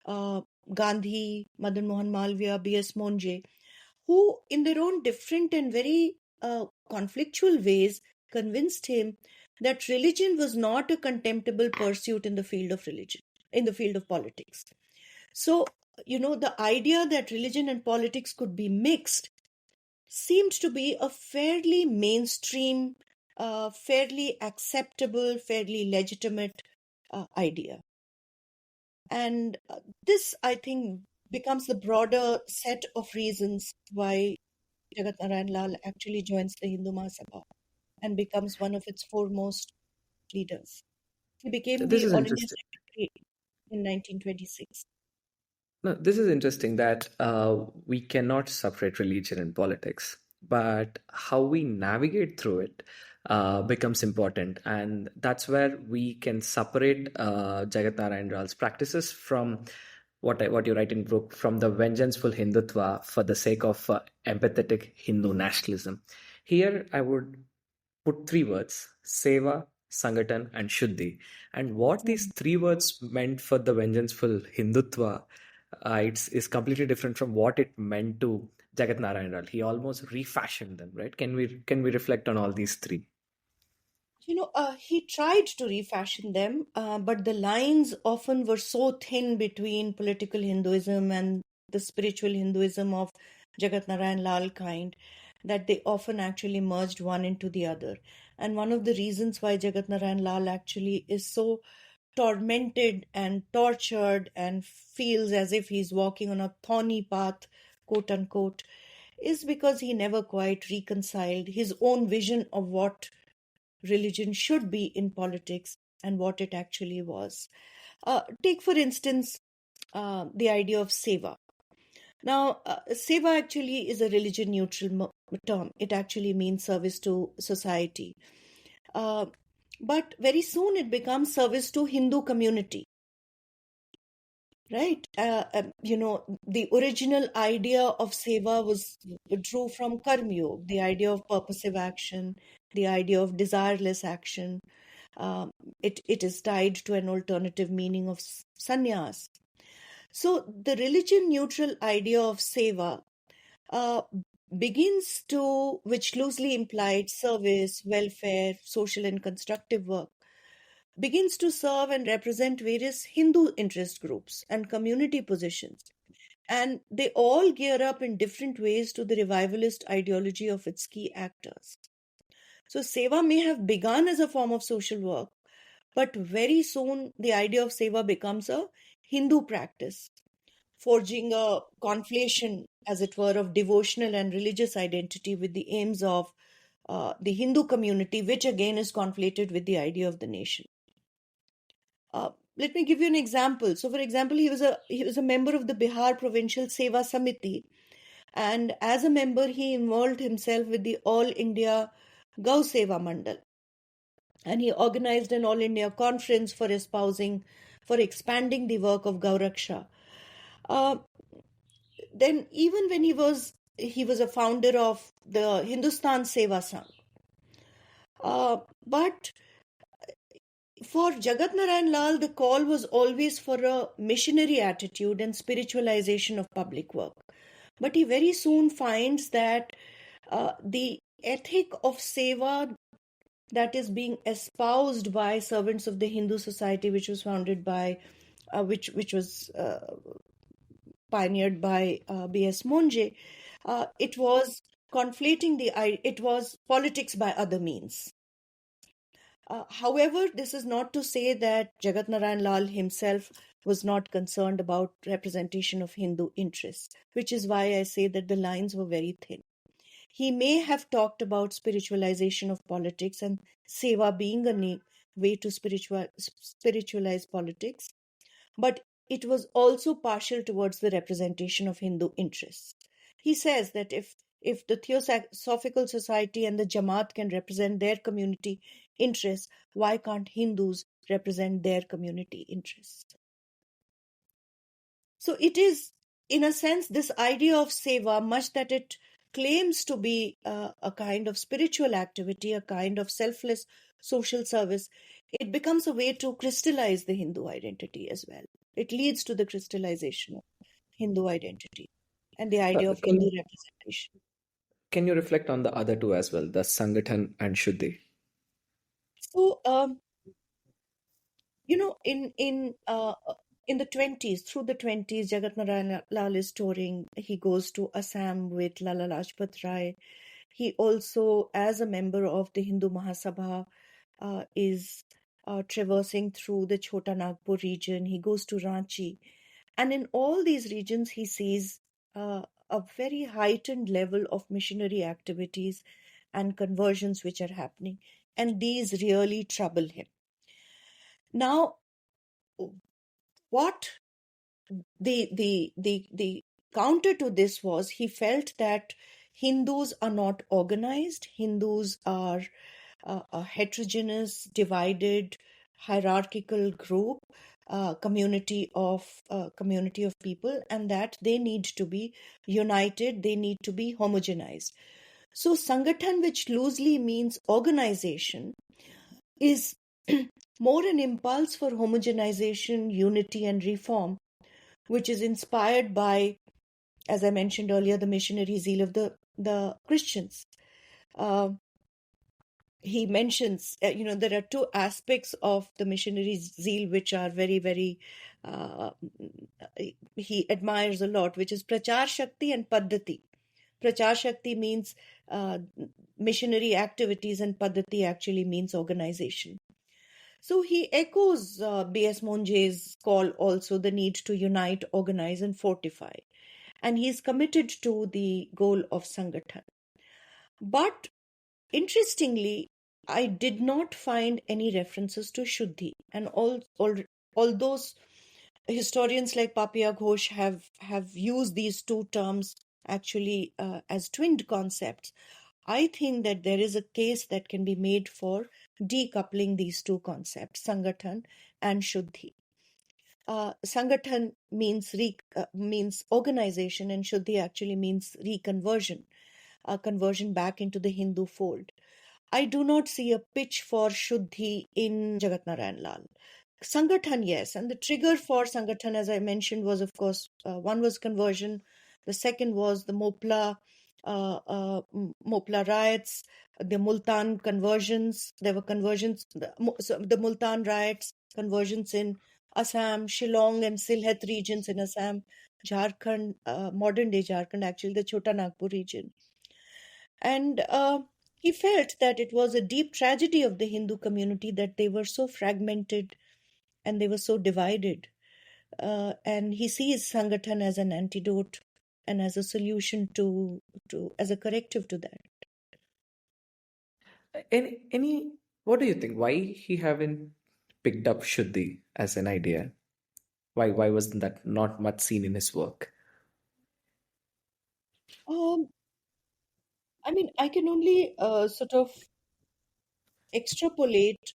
Speaker 2: uh, Gandhi, Madan Mohan Malviya, B.S. Monje, who, in their own different and very conflictual ways, convinced him that religion was not a contemptible pursuit in the field of religion, in the field of politics. So, the idea that religion and politics could be mixed seemed to be a fairly mainstream, fairly acceptable, fairly legitimate idea. And this, I think, becomes the broader set of reasons why Jagat Narayan Lal actually joins the Hindu Mahasabha and becomes one of its foremost leaders. He became
Speaker 1: This
Speaker 2: the
Speaker 1: is
Speaker 2: All India
Speaker 1: interesting.
Speaker 2: Secretary in 1926.
Speaker 1: No, this is interesting that we cannot separate religion and politics, but how we navigate through it becomes important. And that's where we can separate Jagat Narayan Lal's practices from what you write in book, from the vengeful Hindutva for the sake of empathetic Hindu nationalism. Here, I would put three words: Seva, Sangatan, and Shuddhi. And what these
Speaker 2: Mhm.
Speaker 1: three words meant for the vengeful Hindutva, is completely different from what it meant to Jagat Narayan Lal. He almost refashioned them, right? Can we reflect on all these three?
Speaker 2: He tried to refashion them, but the lines often were so thin between political Hinduism and the spiritual Hinduism of Jagat Narayan Lal kind that they often actually merged one into the other. And one of the reasons why Jagat Narayan Lal actually is so tormented and tortured and feels as if he's walking on a thorny path, quote unquote, is because he never quite reconciled his own vision of what religion should be in politics and what it actually was. Take, for instance, the idea of seva. Now, seva actually is a religion neutral term. It actually means service to society. Uh, but very soon it becomes service to Hindu community, right? The original idea of seva was drew from karmyog, the idea of purposive action, the idea of desireless action. Um, it is tied to an alternative meaning of sannyas. So the religion neutral idea of seva uh, begins to, which loosely implied service, welfare, social and constructive work, begins to serve and represent various Hindu interest groups and community positions. And they all gear up in different ways to the revivalist ideology of its key actors. So, seva may have begun as a form of social work, but very soon the idea of seva becomes a Hindu practice, forging a conflation, as it were, of devotional and religious identity with the aims of the Hindu community, which again is conflated with the idea of the nation. Let me give you an example. So, for example, he was a member of the Bihar Provincial Seva Samiti, and as a member, he involved himself with the All India Gau Seva Mandal, and he organized an All India conference for expanding the work of Gauraksha. Uh, then, even when he was a founder of the Hindustan Seva Sangh. But for Jagat Narain Lal, the call was always for a missionary attitude and spiritualization of public work. But he very soon finds that the ethic of seva that is being espoused by servants of the Hindu society, which was founded by, which was pioneered by B.S. Monje, it was it was politics by other means. However, this is not to say that Jagat Narain Lal himself was not concerned about representation of Hindu interests, which is why I say that the lines were very thin. He may have talked about spiritualization of politics and seva being a way to spiritualize politics, but it was also partial towards the representation of Hindu interests. He says that if the Theosophical Society and the Jamaat can represent their community interests, why can't Hindus represent their community interests? So it is, in a sense, this idea of seva, much that it claims to be a kind of spiritual activity, a kind of selfless social service, it becomes a way to crystallize the Hindu identity as well. It leads to the crystallization of Hindu identity and the idea of Hindu
Speaker 1: Can
Speaker 2: representation.
Speaker 1: can you reflect on the other two as well, the Sangathan and Shuddhi?
Speaker 2: So, in the 20s, through the 20s, Jagat Narain Lal is touring. He goes to Assam with Lala Lajpat Rai. He also, as a member of the Hindu Mahasabha, is traversing through the Chota Nagpur region. He goes to Ranchi. And in all these regions, he sees a very heightened level of missionary activities and conversions which are happening. And these really trouble him. Now, what the counter to this was, he felt that Hindus are not organized. Hindus are a heterogeneous, divided, hierarchical group, community of people, and that they need to be united. They need to be homogenized. So, Sangathan, which loosely means organization, is more an impulse for homogenization, unity, and reform, which is inspired by, as I mentioned earlier, the missionary zeal of the Christians. Uh, he mentions, there are two aspects of the missionary zeal which are very, very, uh, he admires a lot, which is Prachar Shakti and Paddhati. Prachar Shakti means missionary activities, and Paddhati actually means organization. So he echoes B.S. Monje's call also, the need to unite, organize, and fortify. And he is committed to the goal of Sangathan. But interestingly, I did not find any references to Shuddhi. And all those historians like Papiya Ghosh have used these two terms actually as twinned concepts. I think that there is a case that can be made for decoupling these two concepts, Sangathan and Shuddhi. Sangathan means organization, and Shuddhi actually means reconversion, conversion back into the Hindu fold. I do not see a pitch for Shuddhi in Jagat Narain Lal. Sangathan, yes. And the trigger for Sangathan, as I mentioned, was, of course, one was conversion. The second was the Mopla riots, the Multan conversions. There were conversions, the Multan riots, conversions in Assam, Shillong and Sylhet regions in Assam, Jharkhand, modern day Jharkhand, actually, the Chota Nagpur region. And he felt that it was a deep tragedy of the Hindu community that they were so fragmented and they were so divided. And he sees Sangathan as an antidote and as a solution as a corrective to that.
Speaker 1: Any, what do you think? Why he haven't picked up Shuddhi as an idea? Why wasn't that not much seen in his work?
Speaker 2: Um, I mean, I can only sort of extrapolate.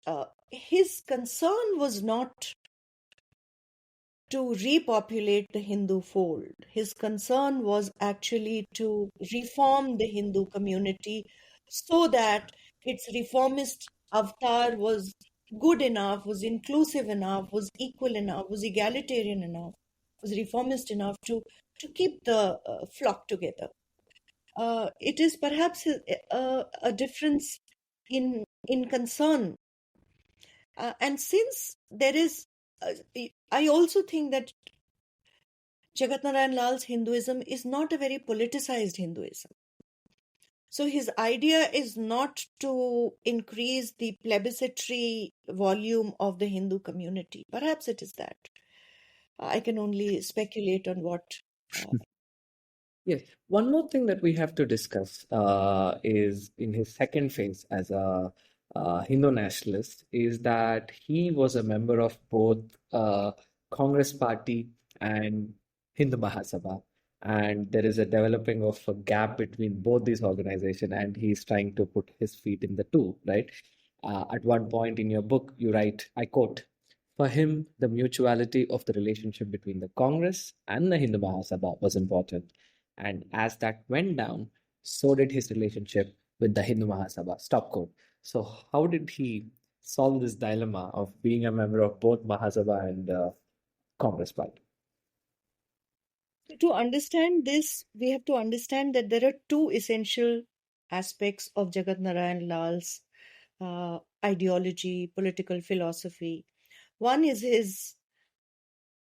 Speaker 2: His concern was not to repopulate the Hindu fold. His concern was actually to reform the Hindu community so that its reformist avatar was good enough, was inclusive enough, was equal enough, was egalitarian enough, was reformist enough to keep the flock together. It is perhaps a difference in concern. And since there is, uh, I also think that Jagat Narain Lal's Hinduism is not a very politicized Hinduism. So his idea is not to increase the plebiscitary volume of the Hindu community. Perhaps it is that. I can only speculate on what. Uh,
Speaker 1: Yes. One more thing that we have to discuss is in his second phase as a Hindu nationalist is that he was a member of both Congress Party and Hindu Mahasabha. And there is a developing of a gap between both these organizations, and he's trying to put his feet in the two, right? At one point in your book, you write, I quote, for him, the mutuality of the relationship between the Congress and the Hindu Mahasabha was important. And as that went down, so did his relationship with the Hindu Mahasabha. Stop quote. So, how did he solve this dilemma of being a member of both Mahasabha and Congress Party?
Speaker 2: to understand this, we have to understand that there are two essential aspects of Jagat Narayan Lal's ideology, political philosophy. One is his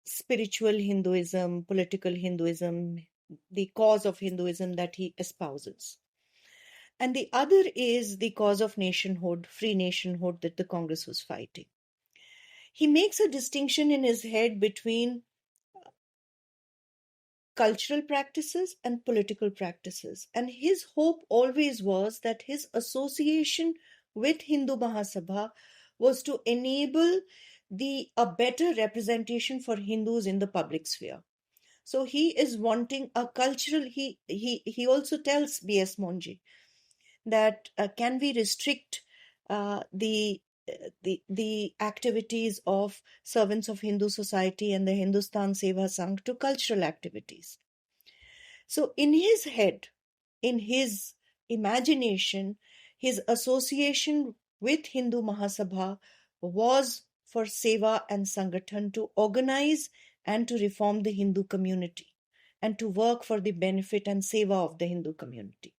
Speaker 2: spiritual Hinduism, political Hinduism, the cause of Hinduism that he espouses. And the other is the cause of nationhood, free nationhood that the Congress was fighting. He makes a distinction in his head between cultural practices and political practices. And his hope always was that his association with Hindu Mahasabha was to enable a better representation for Hindus in the public sphere. So he is wanting a cultural. He also tells B.S. Monji that can we restrict the activities of servants of Hindu society and the Hindustan Seva Sangh to cultural activities. So in his head, in his imagination, his association with Hindu Mahasabha was for Seva and Sangathan to organize and to reform the Hindu community and to work for the benefit and Seva of the Hindu community.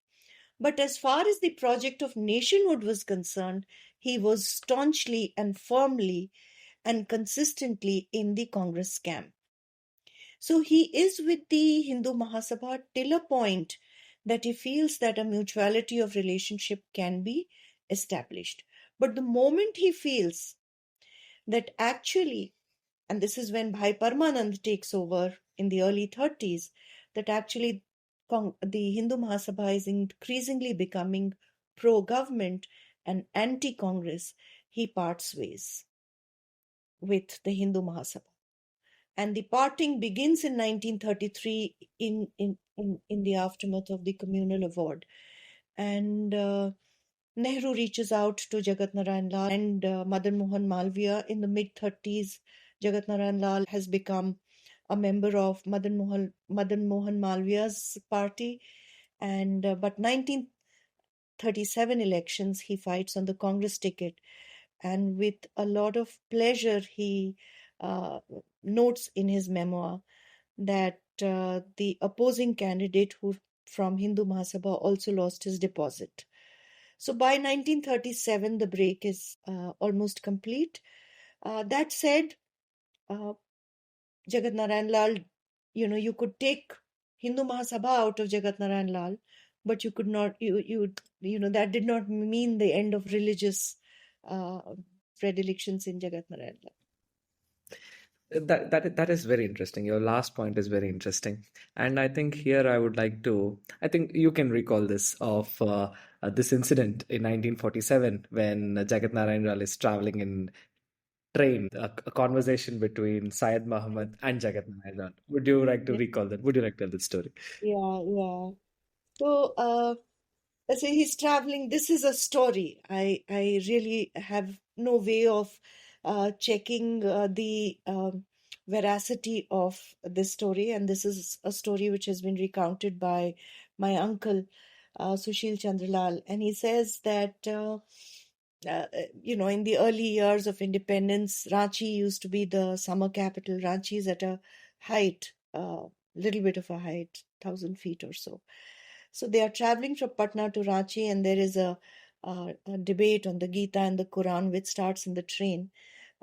Speaker 2: But as far as the project of nationhood was concerned, he was staunchly and firmly and consistently in the Congress camp. So he is with the Hindu Mahasabha till a point that he feels that a mutuality of relationship can be established. But the moment he feels that actually, and this is when Bhai Parmanand takes over in the early 30s, that actually the Hindu Mahasabha is increasingly becoming pro-government and anti-Congress, he parts ways with the Hindu Mahasabha. And the parting begins in 1933 in the aftermath of the communal award. And Nehru reaches out to Jagat Narain Lal and Madan Mohan Malviya in the mid 30s. Jagat Narain Lal has become a member of Madan Mohan Malviya's party, and but 1937 elections he fights on the Congress ticket, and with a lot of pleasure, he notes in his memoir that the opposing candidate who from Hindu Mahasabha also lost his deposit. So by 1937, the break is almost complete. That said, uh, Jagat Narain Lal, you could take Hindu Mahasabha out of Jagat Narain Lal, but you could not, that did not mean the end of religious uh, predilections in Jagat Narain Lal.
Speaker 1: That is very interesting. Your last point is very interesting, and I think here I would like to. I think you can recall this of this incident in 1947 when Jagat Narain Lal is traveling in train, a conversation between Syed Muhammad and Jagat Narain Lal. Would you like to
Speaker 2: Yeah,
Speaker 1: recall that? Would you like to tell the story?
Speaker 2: yeah, yeah. So, let's say he's traveling. This is a story. I really have no way of checking the veracity of this story, and this is a story which has been recounted by my uncle, Sushil Chandralal, and he says that in the early years of independence, Ranchi used to be the summer capital. Ranchi is at a height, little bit of a height, 1,000 feet or so. So they are traveling from Patna to Ranchi, and there is a debate on the Gita and the Quran, which starts in the train.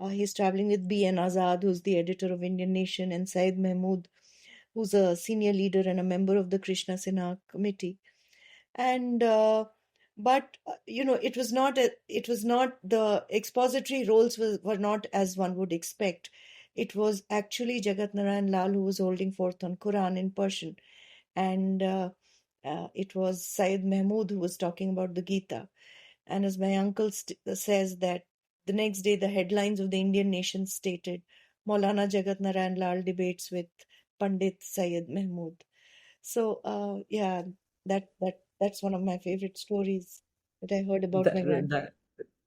Speaker 2: He's traveling with B.N. Azad, who's the editor of Indian Nation, and Said Mahmood, who's a senior leader and a member of the Krishna Sinha committee. And but it was not the expository roles were not as one would expect. It was actually Jagat Narain Lal who was holding forth on Quran in Persian, and it was Syed Mahmood who was talking about the Gita. And as my uncle says, that the next day the headlines of the Indian Nation stated, Maulana Jagat Narain Lal debates with Pandit Syed Mahmood. So yeah, that's one of my favorite stories that I heard about
Speaker 1: That
Speaker 2: my grandfather.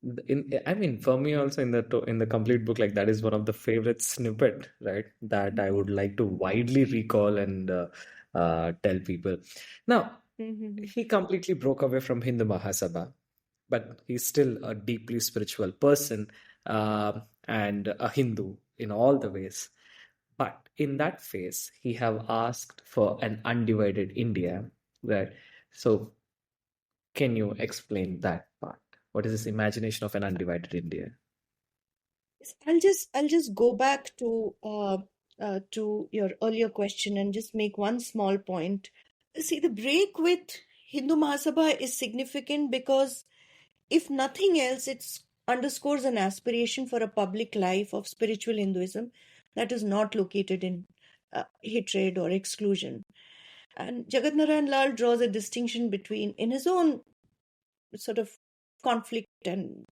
Speaker 1: that I mean, for me also in the complete book, like that is one of the favorite snippet, right? That I would like to widely recall and tell people. Now,
Speaker 2: Mhm.
Speaker 1: he completely broke away from Hindu Mahasabha, but he's still a deeply spiritual person and a Hindu in all the ways. But in that phase, he have asked for an undivided India, right? So can you explain that part? What is this imagination of an undivided India?
Speaker 2: Yes, I'll just go back to your earlier question and just make one small point. See, the break with Hindu Mahasabha is significant because, if nothing else, it underscores an aspiration for a public life of spiritual Hinduism that is not located in hatred or exclusion. And Jagat Narayan Lal draws a distinction between, in his own sort of conflict and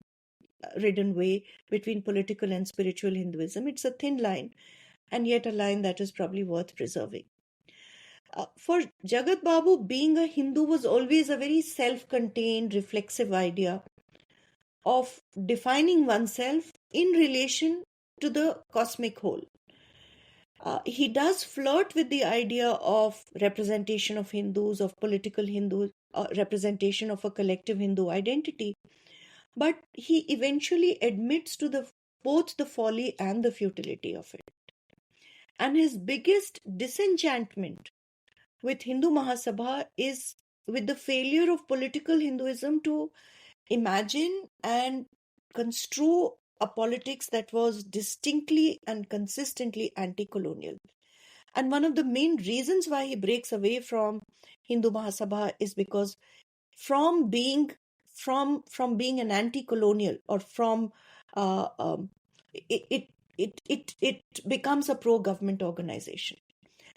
Speaker 2: ridden way, between political and spiritual Hinduism. It's a thin line, and yet a line that is probably worth preserving. For Jagat Babu, being a Hindu was always a very self contained, reflexive idea of defining oneself in relation to the cosmic whole. He does flirt with the idea of representation of Hindus, of political Hindu, representation of a collective Hindu identity, but he eventually admits to the both the folly and the futility of it. And his biggest disenchantment with Hindu Mahasabha is with the failure of political Hinduism to imagine and construe a politics that was distinctly and consistently anti-colonial. And one of the main reasons why he breaks away from Hindu Mahasabha is because from being from being an anti-colonial, or from uh, um, it, it it becomes a pro-government organization.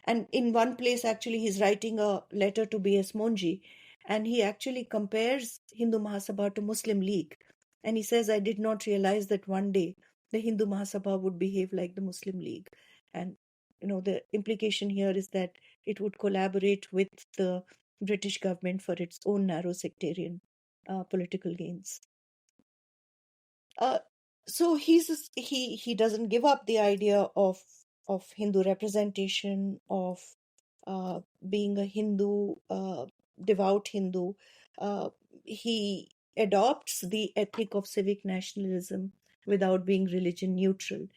Speaker 2: And in one place, actually, he's writing a letter to B.S. Monji, and he actually compares Hindu Mahasabha to Muslim League. And he says, I did not realize that one day the Hindu Mahasabha would behave like the Muslim League. And, the implication here is that it would collaborate with the British government for its own narrow sectarian political gains. Uh, so he doesn't give up the idea of Hindu representation, of being a Hindu, devout Hindu. Uh, he adopts the ethic of civic nationalism without being religion neutral.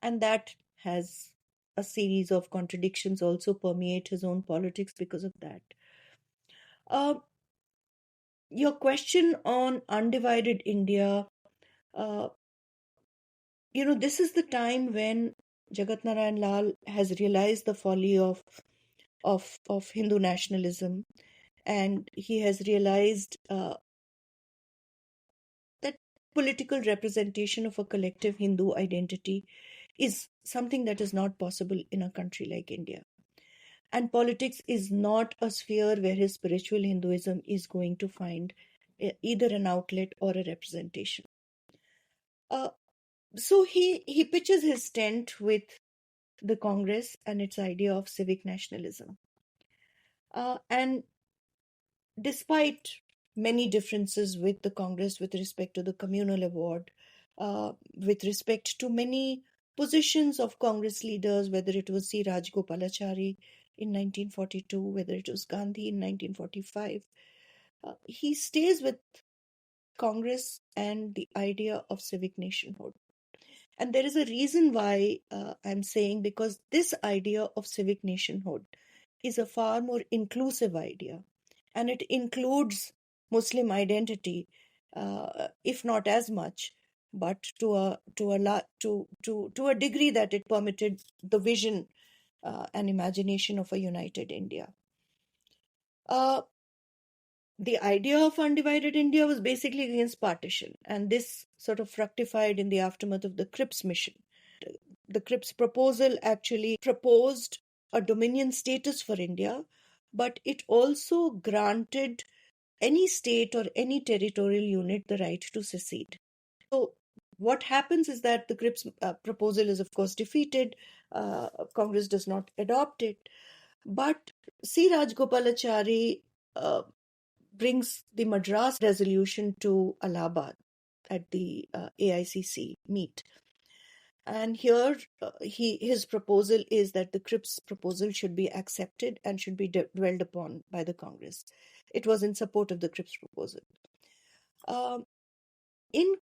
Speaker 2: And that has a series of contradictions also permeate his own politics because of that. Uh, your question on undivided India, uh, this is the time when Jagat Narain Lal has realized the folly of Hindu nationalism, and he has realized that political representation of a collective Hindu identity is something that is not possible in a country like India. And politics is not a sphere where his spiritual Hinduism is going to find either an outlet or a representation. Uh, so he pitches his tent with the Congress and its idea of civic nationalism. And despite many differences with the Congress with respect to the communal award, with respect to many positions of Congress leaders, whether it was C. Rajgopalachari in 1942, whether it was Gandhi in 1945, he stays with Congress and the idea of civic nationhood. And there is a reason why I'm saying, because this idea of civic nationhood is a far more inclusive idea, and it includes Muslim identity, if not as much, but to a degree that it permitted the vision and imagination of a united India. Uh, the idea of undivided India was basically against partition, and this sort of fructified in the aftermath of the Cripps mission. The Cripps proposal actually proposed a dominion status for India, but it also granted any state or any territorial unit the right to secede. So, what happens is that the Cripps proposal is, of course, defeated. Congress does not adopt it. But C. Rajgopalachari brings the Madras resolution to Allahabad at the AICC meet. And here, his proposal is that the Cripps proposal should be accepted and should be dwelled upon by the Congress. It was in support of the Cripps proposal. Um, in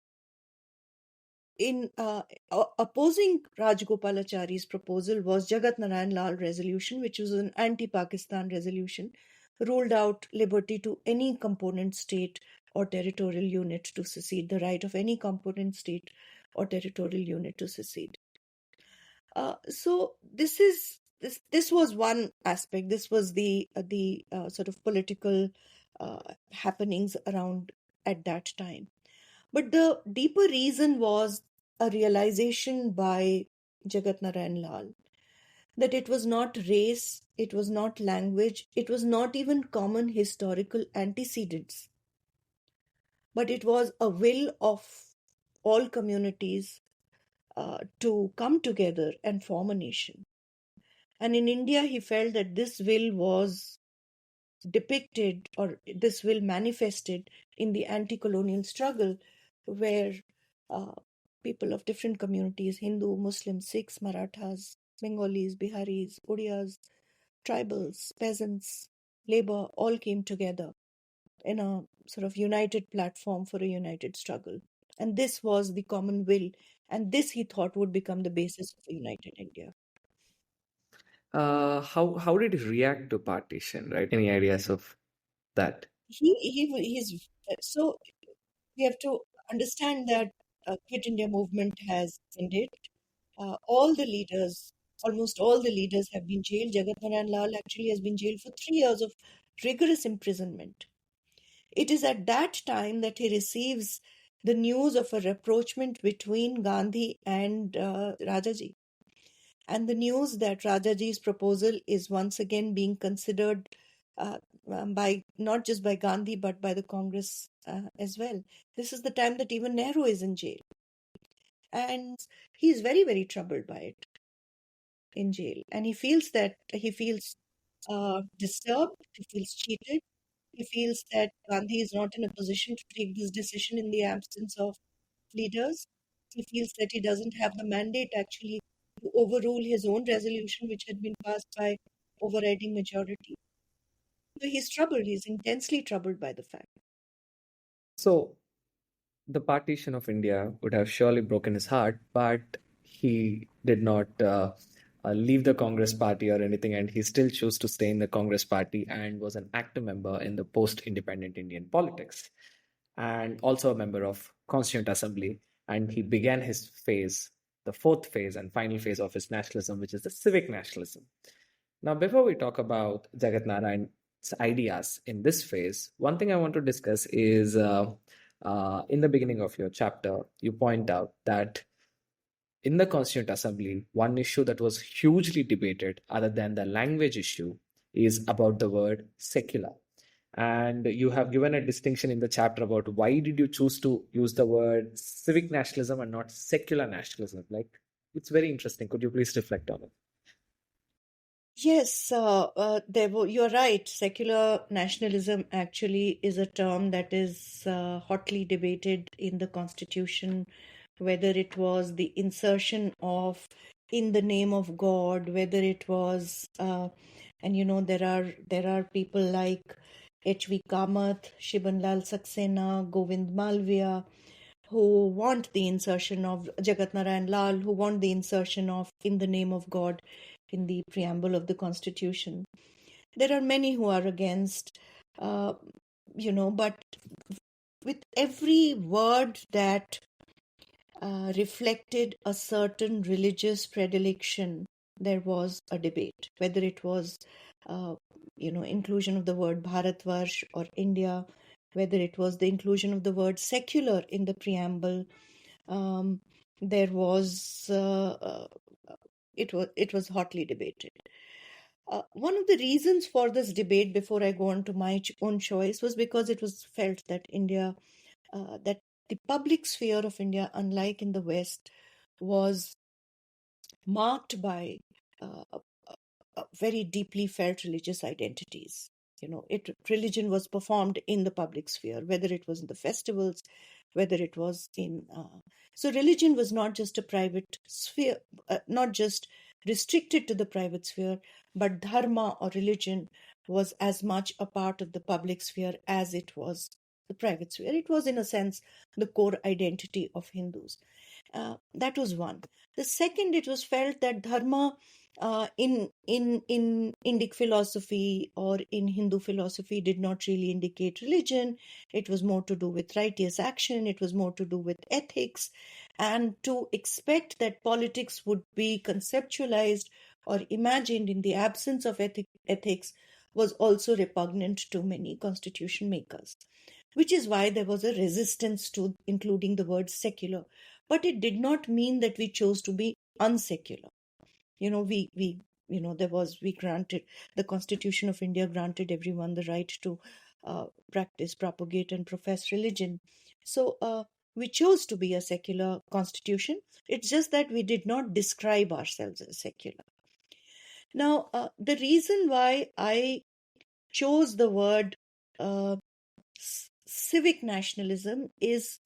Speaker 2: opposing Rajgopalachari's proposal was Jagat Narain Lal resolution, which was an anti-Pakistan resolution, ruled out liberty to any component state or territorial unit to secede, the right of any component state or territorial unit to secede. So this was one aspect. This was the sort of political happenings around at that time. But the deeper reason was a realization by Jagat Narain Lal that it was not race, it was not language, it was not even common historical antecedents, but it was a will of all communities to come together and form a nation. And in India, he felt that this will was depicted, or this will manifested in the anti-colonial struggle, where uh, people of different communities, Hindu, Muslim, Sikhs, Marathas, Bengalis, Biharis, Odiyas, tribals, peasants, labor, all came together in a sort of united platform for a united struggle. And this was the common will, and this he thought would become the basis of a united India.
Speaker 1: How did he react to partition, right? Any ideas of that?
Speaker 2: He's so we have to understand that Quit India movement has ended. All the leaders, almost all the leaders, have been jailed. Jagat Narain Lal actually has been jailed for 3 years of rigorous imprisonment. It is at that time that he receives the news of a rapprochement between Gandhi and Rajaji, and the news that Rajaji's proposal is once again being considered uh, by not just by Gandhi but by the Congress as well. This is the time that even Nehru is in jail, and he is very, very troubled by it in jail, and he feels disturbed, he feels cheated, he feels that Gandhi is not in a position to take this decision in the absence of leaders. He feels that he doesn't have the mandate actually to overrule his own resolution, which had been passed by overriding majority. So he's troubled. He's intensely troubled by the fact.
Speaker 1: So the partition of India would have surely broken his heart, but he did not leave the Congress party or anything, and he still chose to stay in the Congress party and was an active member in the post-independent Indian politics, and also a member of Constituent Assembly. And he began his phase, the fourth phase and final phase of his nationalism, which is the civic nationalism. Now, before we talk about Jagat Narain's ideas in this phase, one thing I want to discuss is in the beginning of your chapter, you point out that in the Constituent Assembly, one issue that was hugely debated, other than the language issue, is about the word secular. And you have given a distinction in the chapter about why did you choose to use the word civic nationalism and not secular nationalism. Like, it's very interesting. Could you please reflect on it?
Speaker 2: Yes, you're right. Secular nationalism actually is a term that is hotly debated in the Constitution, whether it was the insertion of "in the name of God," whether it was, and there are people like H.V. Kamath, Shiban Lal Saxena, Govind Malviya, who want the insertion of Jagat Narain Lal, who want the insertion of "in the name of God" in the preamble of the Constitution. There are many who are against, uh, but with every word that reflected a certain religious predilection, there was a debate, whether it was, inclusion of the word Bharatvarsh or India, whether it was the inclusion of the word secular in the preamble. Um, there was it was hotly debated. One of the reasons for this debate, before I go on to my own choice, was because it was felt that that the public sphere of India, unlike in the West, was marked by uh, very deeply felt religious identities. Religion was performed in the public sphere, whether it was in the festivals, whether it was in. So religion was not just a private sphere, not just restricted to the private sphere, but dharma or religion was as much a part of the public sphere as it was the private sphere. It was, in a sense, the core identity of Hindus. That was one. The second, it was felt that dharma in Indic philosophy or in Hindu philosophy did not really indicate religion. It was more to do with righteous action. It was more to do with ethics, and to expect that politics would be conceptualized or imagined in the absence of ethics was also repugnant to many constitution makers, which is why there was a resistance to including the word secular. But it did not mean that we chose to be unsecular. There was, we granted, the Constitution of India granted everyone the right to practice, propagate, and profess religion. So we chose to be a secular constitution. It's just that we did not describe ourselves as secular. Now, the reason why I chose the word uh, civic nationalism is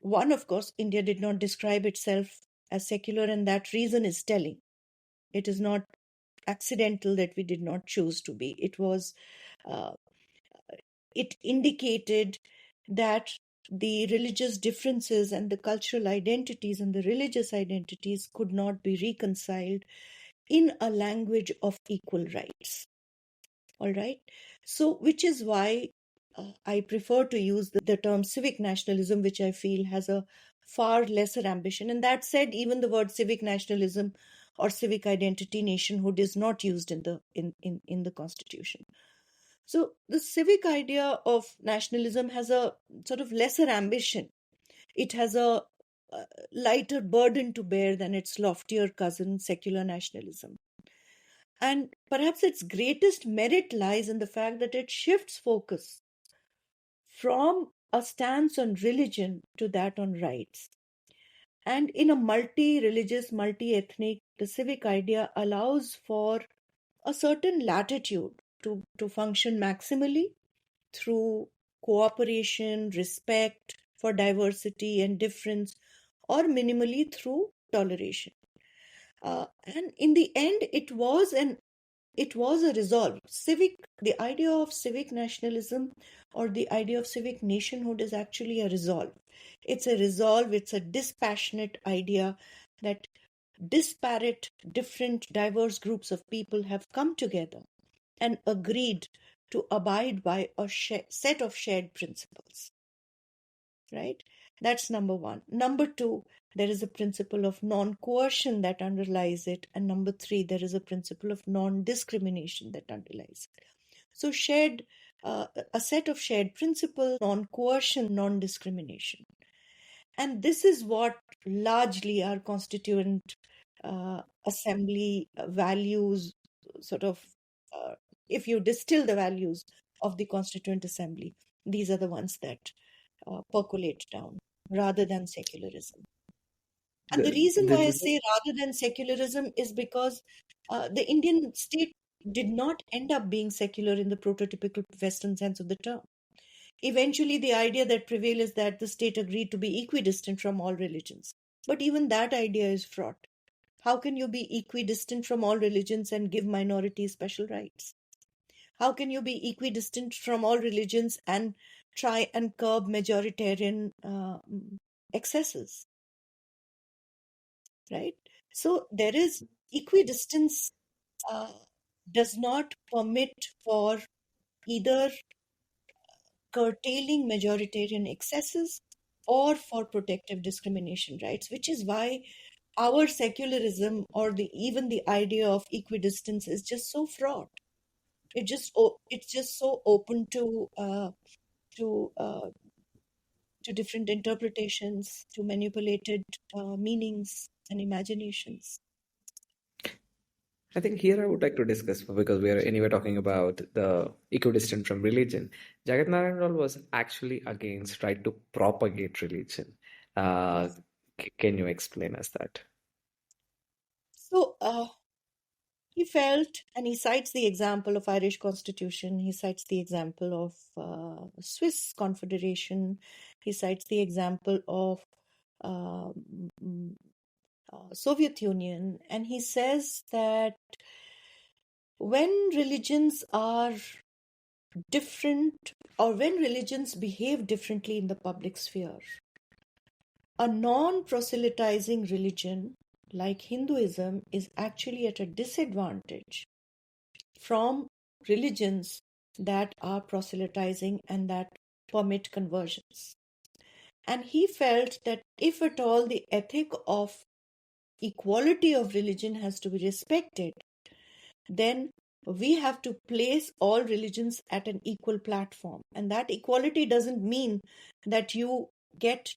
Speaker 2: one, of course, India did not describe itself as secular, and that reason is telling. It is not accidental that we did not choose to be. Uh, it indicated that the religious differences and the cultural identities and the religious identities could not be reconciled in a language of equal rights. All right. So, which is why I prefer to use the term civic nationalism, which I feel has a far lesser ambition. And that said, even the word civic nationalism or civic identity, nationhood, is not used in the Constitution. So the civic idea of nationalism has a sort of lesser ambition. It has a lighter burden to bear than its loftier cousin, secular nationalism. And perhaps its greatest merit lies in the fact that it shifts focus from a stance on religion to that on rights. And in a multi-religious, multi-ethnic, the civic idea allows for a certain latitude to function maximally through cooperation, respect for diversity and difference, or minimally through toleration. And in the end, it was a resolve. The idea of civic nationalism or the idea of civic nationhood is actually a resolve. It's a resolve, it's a dispassionate idea that disparate, different, diverse groups of people have come together and agreed to abide by a set of shared principles, right? That's number one. Number two, there is a principle of non-coercion that underlies it. And number three, there is a principle of non-discrimination that underlies it. So a set of shared principles, non-coercion, non-discrimination. And this is what largely our Constituent Assembly values, sort of, if you distill the values of the Constituent Assembly, these are the ones that percolate down rather than secularism. And the reason why I say rather than secularism is because the Indian state did not end up being secular in the prototypical Western sense of the term. Eventually, the idea that prevailed is that the state agreed to be equidistant from all religions. But even that idea is fraught. How can you be equidistant from all religions and give minorities special rights? How can you be equidistant from all religions and try and curb majoritarian excesses? Right? So there is equidistance does not permit for either curtailing majoritarian excesses or for protective discrimination rights, which is why our secularism or even the idea of equidistance is just so fraught. It's just so open to different interpretations, to manipulated meanings and imaginations.
Speaker 1: I think here I would like to discuss, because we are anyway talking about the equidistant from religion. Jagat Narain Lal was actually against trying to propagate religion.
Speaker 2: Yes.
Speaker 1: Can you explain us that?
Speaker 2: So he felt, and he cites the example of Irish Constitution, he cites the example of Swiss Confederation, he cites the example of Soviet Union, and he says that when religions are different, or when religions behave differently in the public sphere, a non-proselytizing religion like Hinduism is actually at a disadvantage from religions that are proselytizing and that permit conversions. And he felt that if at all the ethic of equality of religion has to be respected, then we have to place all religions at an equal platform. And that equality doesn't mean that you get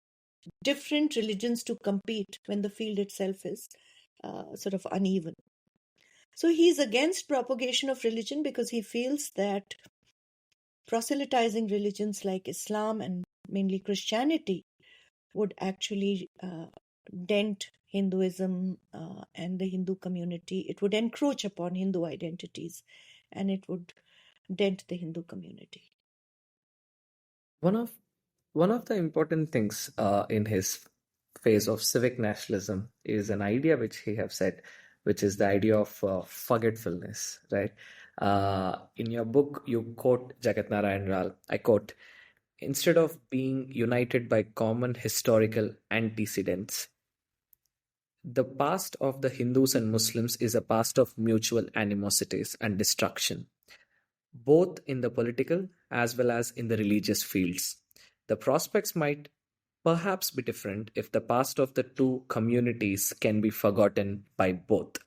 Speaker 2: different religions to compete when the field itself is sort of uneven. So he's against propagation of religion because he feels that proselytizing religions like Islam and mainly Christianity would actually dent Hinduism and the Hindu community. It would encroach upon Hindu identities and it would dent the Hindu community.
Speaker 1: One of the important things in his phase of civic nationalism is an idea which he have said, which is the idea of forgetfulness, right? In your book, you quote Jagat Narain Lal. I quote, "Instead of being united by common historical antecedents, the past of the Hindus and Muslims is a past of mutual animosities and destruction, both in the political as well as in the religious fields. The prospects might perhaps be different if the past of the two communities can be forgotten by both.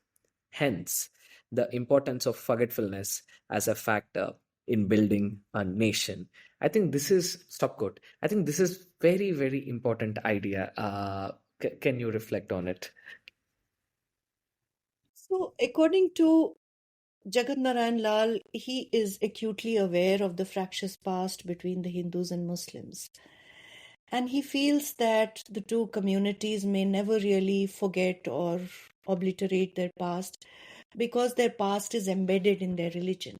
Speaker 1: Hence, the importance of forgetfulness as a factor in building a nation." I think this is, stop quote, I think this is very, very important idea. Can you reflect on it?
Speaker 2: So, according to Jagat Narain Lal, he is acutely aware of the fractious past between the Hindus and Muslims. And he feels that the two communities may never really forget or obliterate their past because their past is embedded in their religion.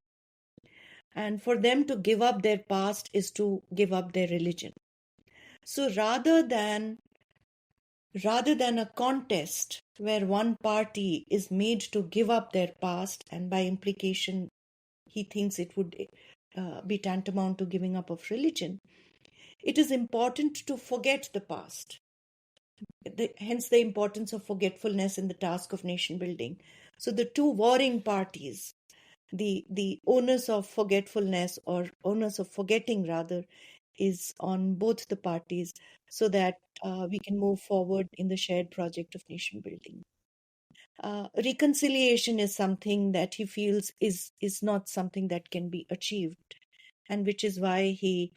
Speaker 2: And for them to give up their past is to give up their religion. So rather than a contest where one party is made to give up their past, and by implication he thinks it would be tantamount to giving up of religion. It is important to forget the past. Hence the importance of forgetfulness in the task of nation building. So the two warring parties, the onus of forgetfulness, or onus of forgetting rather, is on both the parties, so that we can move forward in the shared project of nation building. Reconciliation is something that he feels is not something that can be achieved, and which is why he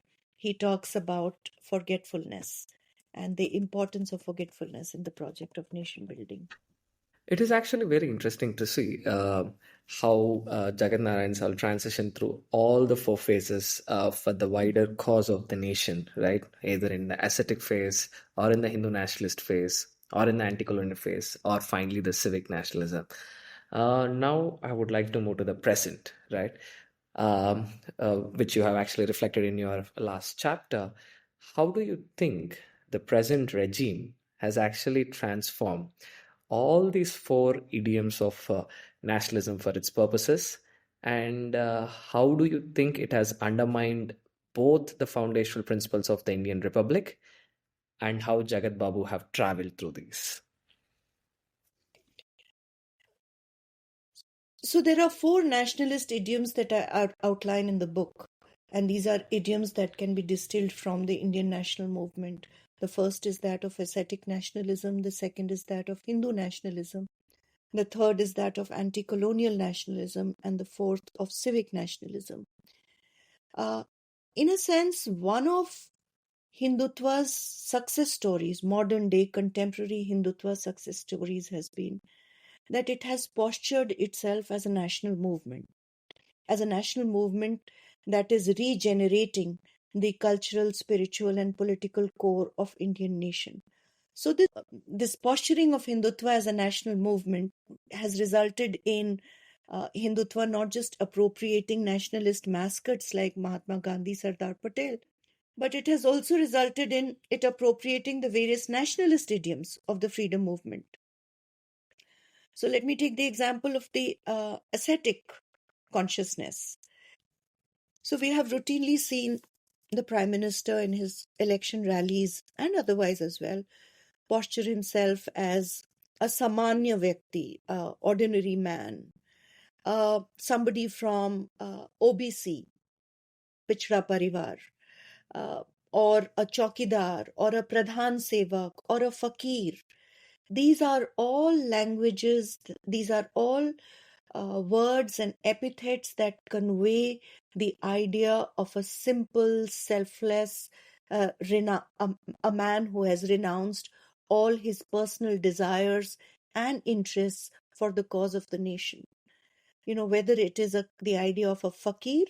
Speaker 2: talks about forgetfulness and the importance of forgetfulness in the project of nation building.
Speaker 1: It is actually very interesting to see how Jagat Narain Lal transitioned through all the four phases for the wider cause of the nation, right? Either in the ascetic phase, or in the Hindu nationalist phase, or in the anti-colonial phase, or finally the civic nationalism. Now, I would like to move to the present, right? Which you have actually reflected in your last chapter. How do you think the present regime has actually transformed all these four idioms of nationalism for its purposes? And how do you think it has undermined both the foundational principles of the Indian Republic, and how Jagat Babu have traveled through these?
Speaker 2: So there are four nationalist idioms that are outlined in the book, and these are idioms that can be distilled from the Indian national movement. The first is that of ascetic nationalism, the second is that of Hindu nationalism, the third is that of anti-colonial nationalism, and the fourth of civic nationalism. Uh, in a sense, one of Hindutva's success stories, modern day contemporary Hindutva success stories, has been that it has postured itself as a national movement, that is regenerating the cultural, spiritual, and political core of Indian nation. So this posturing of Hindutva as a national movement has resulted in Hindutva not just appropriating nationalist mascots like Mahatma Gandhi, Sardar Patel, but it has also resulted in it appropriating the various nationalist idioms of the freedom movement. So let me take the example of the ascetic consciousness. So we have routinely seen the Prime Minister in his election rallies and otherwise as well posture himself as a samanya vyakti, ordinary man, somebody from OBC, Pichra Parivar, uh, or a chokidar, or a pradhan sevak, or a fakir. These are all languages, these are all words and epithets that convey the idea of a simple, selfless, a man who has renounced all his personal desires and interests for the cause of the nation. Whether it is the idea of a fakir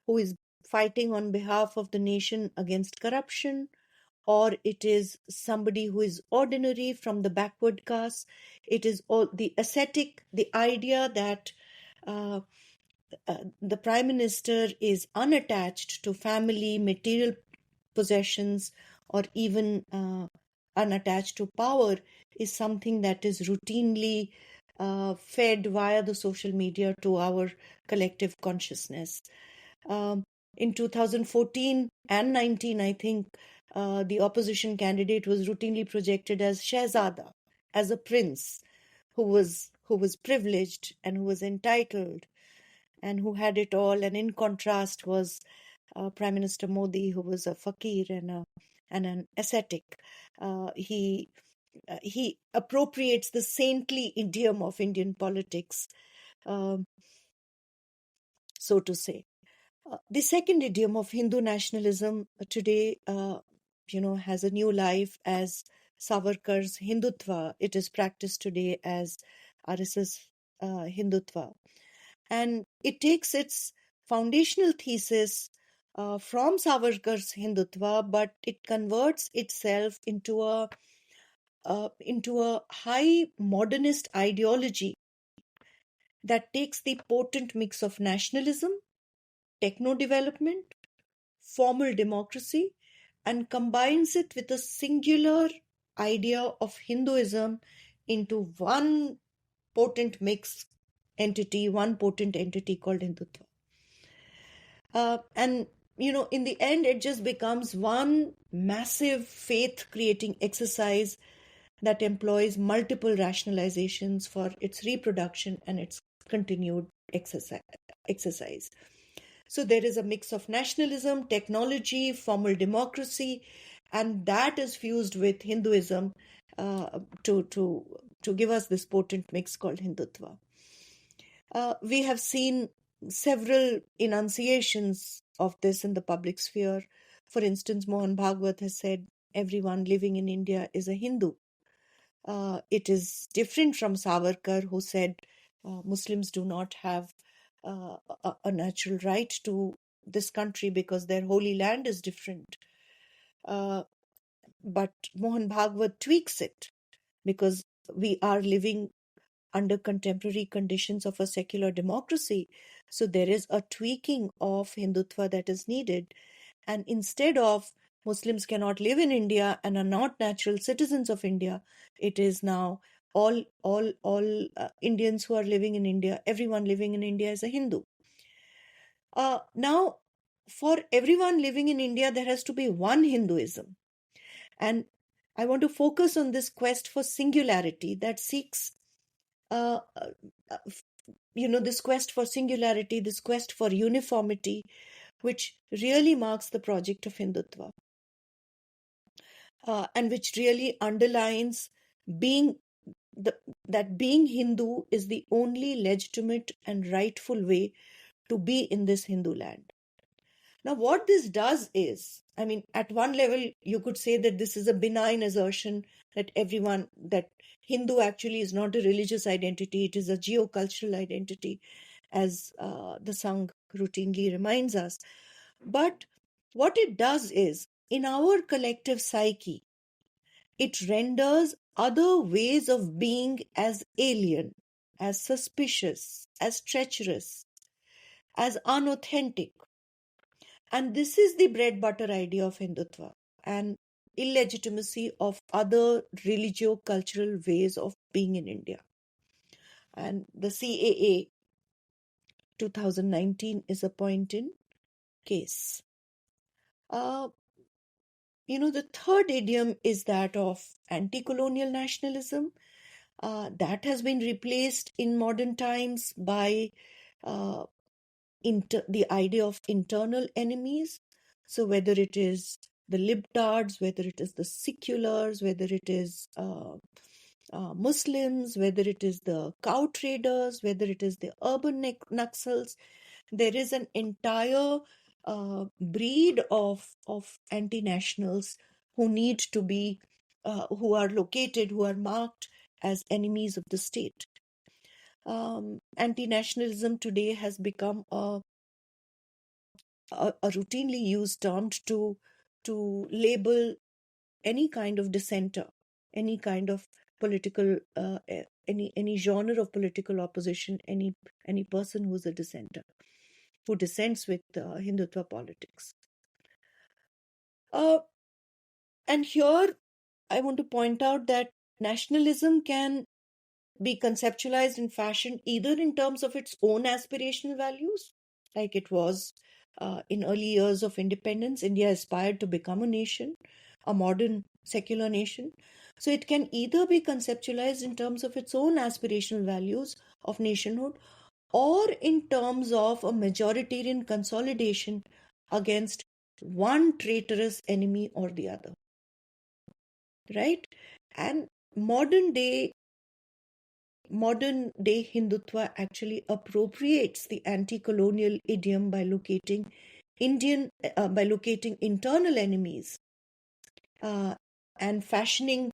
Speaker 2: who is fighting on behalf of the nation against corruption, or it is somebody who is ordinary from the backward caste. It is all the ascetic, the idea that uh, the prime minister is unattached to family, material possessions, or even unattached to power, is something that is routinely fed via the social media to our collective consciousness. Um, in 2014 and 19, I think the opposition candidate was routinely projected as Shehzada, as a prince who was privileged and who was entitled and who had it all. And in contrast was Prime Minister Modi, who was a fakir and an ascetic. He appropriates the saintly idiom of Indian politics, um, so to say. The second idiom of Hindu nationalism today, has a new life as Savarkar's Hindutva. It is practiced today as RSS Hindutva. And it takes its foundational thesis from Savarkar's Hindutva, but it converts itself into a high modernist ideology that takes the potent mix of nationalism, techno development, formal democracy, and combines it with a singular idea of Hinduism into one potent entity called Hindutva. And, in the end, it just becomes one massive faith creating exercise that employs multiple rationalizations for its reproduction and its continued exercise. So there is a mix of nationalism, technology, formal democracy, and that is fused with Hinduism to give us this potent mix called Hindutva. We have seen several enunciations of this in the public sphere. For instance, Mohan Bhagwat has said everyone living in India is a Hindu. It is different from Savarkar, who said Muslims do not have a natural right to this country because their holy land is different. But Mohan Bhagwat tweaks it because we are living under contemporary conditions of a secular democracy. So there is a tweaking of Hindutva that is needed. And instead of Muslims cannot live in India and are not natural citizens of India, it is now all Indians who are living in India, everyone living in India is a Hindu. Now, for everyone living in India, there has to be one Hinduism. And I want to focus on this quest for singularity that seeks, this quest for singularity, this quest for uniformity, which really marks the project of Hindutva. And which really underlines that being Hindu is the only legitimate and rightful way to be in this Hindu land. Now, what this does is, at one level, you could say that this is a benign assertion that Hindu actually is not a religious identity, it is a geocultural identity, as the Sangh routinely reminds us. But what it does is, in our collective psyche, it renders other ways of being as alien, as suspicious, as treacherous, as unauthentic. And this is the bread butter idea of Hindutva and illegitimacy of other religio-cultural ways of being in India. And the CAA 2019 is a point in case. The third idiom is that of anti-colonial nationalism. That has been replaced in modern times by the idea of internal enemies. So whether it is the libtards, whether it is the seculars, whether it is Muslims, whether it is the cow traders, whether it is the urban Naxals, there is an entire breed of anti-nationals who need to be, who are marked as enemies of the state. Anti-nationalism today has become a routinely used term to label any kind of dissenter, any kind of political, any genre of political opposition, any person who's a dissenter, who dissents with Hindutva politics. And here I want to point out that nationalism can be conceptualized and fashioned either in terms of its own aspirational values, like it was in early years of independence. India aspired to become a nation, a modern secular nation. So it can either be conceptualized in terms of its own aspirational values of nationhood, or in terms of a majoritarian consolidation against one traitorous enemy or the other. Right? And modern day Hindutva actually appropriates the anti-colonial idiom by locating internal enemies and fashioning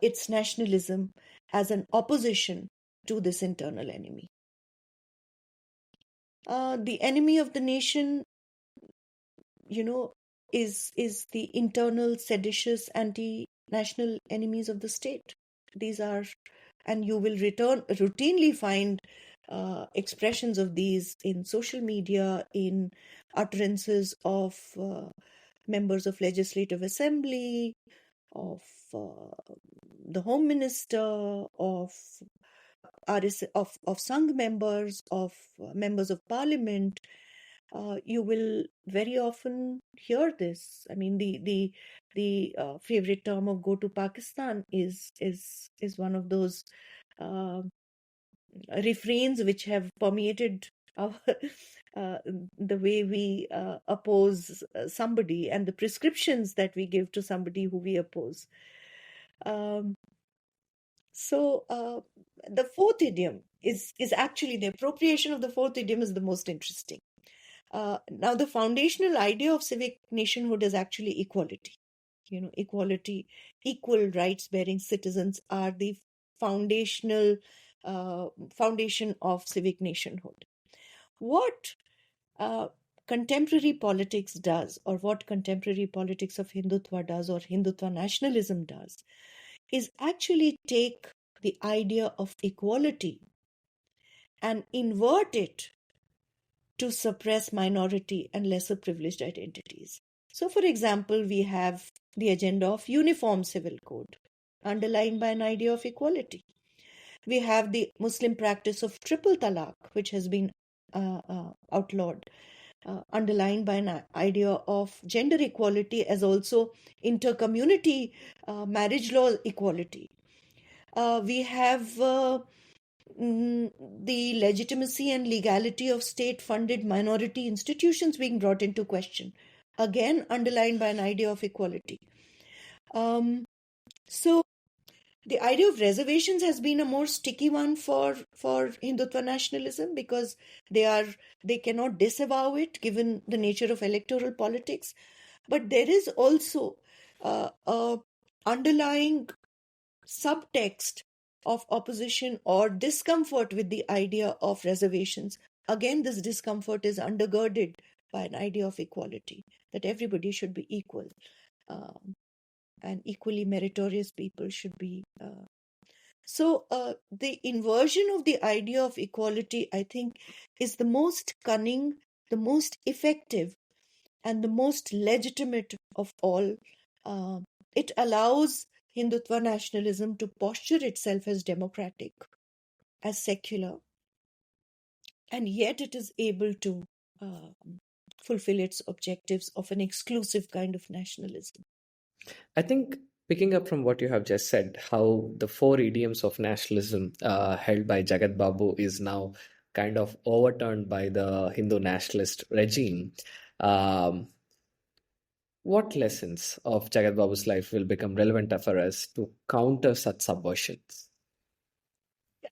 Speaker 2: its nationalism as an opposition to this internal enemy. The enemy of the nation, is the internal seditious anti-national enemies of the state. These are, and you will routinely find expressions of these in social media, in utterances of members of Legislative Assembly, of the Home Minister, of Sangh members, of members of Parliament, you will very often hear this. I mean, the favorite term of "go to Pakistan" is one of those uh, refrains which have permeated our uh, the way we oppose somebody, and the prescriptions that we give to somebody who we oppose. Um, so the fourth idiom is actually the appropriation of the fourth idiom is the most interesting. Now, the foundational idea of civic nationhood is actually equality. Equality, equal rights-bearing citizens are the foundational foundation of civic nationhood. What uh, contemporary politics does, or what contemporary politics of Hindutva does, or Hindutva nationalism does, is actually take the idea of equality and invert it to suppress minority and lesser privileged identities. So, for example, we have the agenda of uniform civil code, underlined by an idea of equality. We have the Muslim practice of triple talaq, which has been outlawed, underlined by an idea of gender equality, as also inter-community marriage law equality. We have the legitimacy and legality of state-funded minority institutions being brought into question, again underlined by an idea of equality. So the idea of reservations has been a more sticky one for Hindutva nationalism, because they cannot disavow it given the nature of electoral politics. But there is also a underlying subtext of opposition or discomfort with the idea of reservations. Again, this discomfort is undergirded by an idea of equality, that everybody should be equal, and equally meritorious people should be. So the inversion of the idea of equality, I think, is the most cunning, the most effective, and the most legitimate of all. Uh, it allows Hindutva nationalism to posture itself as democratic, as secular, and yet it is able to uh, fulfill its objectives of an exclusive kind of nationalism.
Speaker 1: I think picking up from what you have just said, how the four idioms of nationalism held by Jagat Babu is now kind of overturned by the Hindu nationalist regime. Um, what lessons of Jagat Babu's life will become relevant for us to counter such subversions?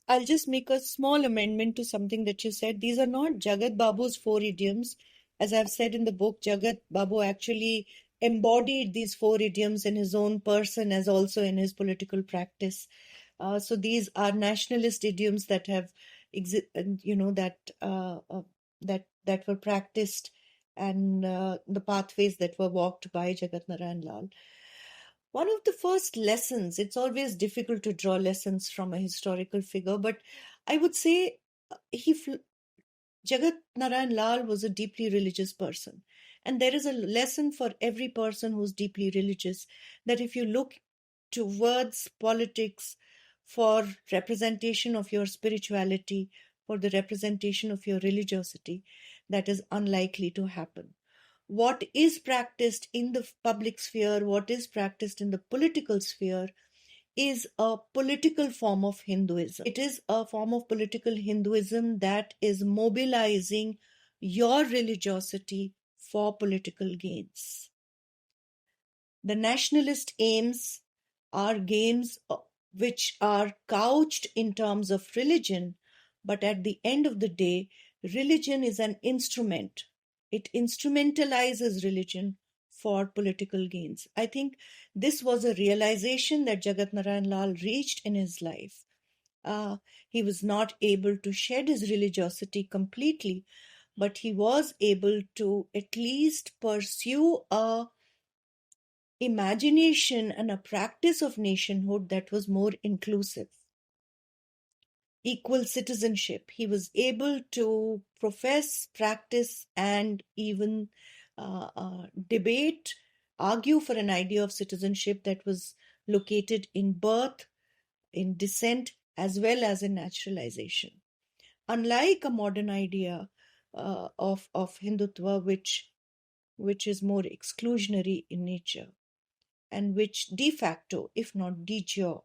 Speaker 2: I'll just make a small amendment to something that you said. These are not Jagat Babu's four idioms. As I've said in the book, Jagat Babu actually embodied these four idioms in his own person as also in his political practice. So these are nationalist idioms that have, that were practiced, and the pathways that were walked by Jagat Narain Lal. One of the first lessons, it's always difficult to draw lessons from a historical figure, but I would say Jagat Narain Lal was a deeply religious person. And there is a lesson for every person who's deeply religious, that if you look towards politics for representation of your spirituality, for the representation of your religiosity, that is unlikely to happen. What is practiced in the public sphere, what is practiced in the political sphere, is a political form of Hinduism. It is a form of political Hinduism that is mobilizing your religiosity for political gains. The nationalist aims are gains which are couched in terms of religion, but at the end of the day, religion is an instrument. It instrumentalizes religion for political gains. I think this was a realization that Jagat Narain Lal reached in his life. He was not able to shed his religiosity completely, but he was able to at least pursue a imagination and a practice of nationhood that was more inclusive. Equal citizenship. He was able to profess, practice, and even debate, argue for an idea of citizenship that was located in birth, in descent, as well as in naturalization. Unlike a modern idea of Hindutva, which is more exclusionary in nature, and which de facto, if not de jure,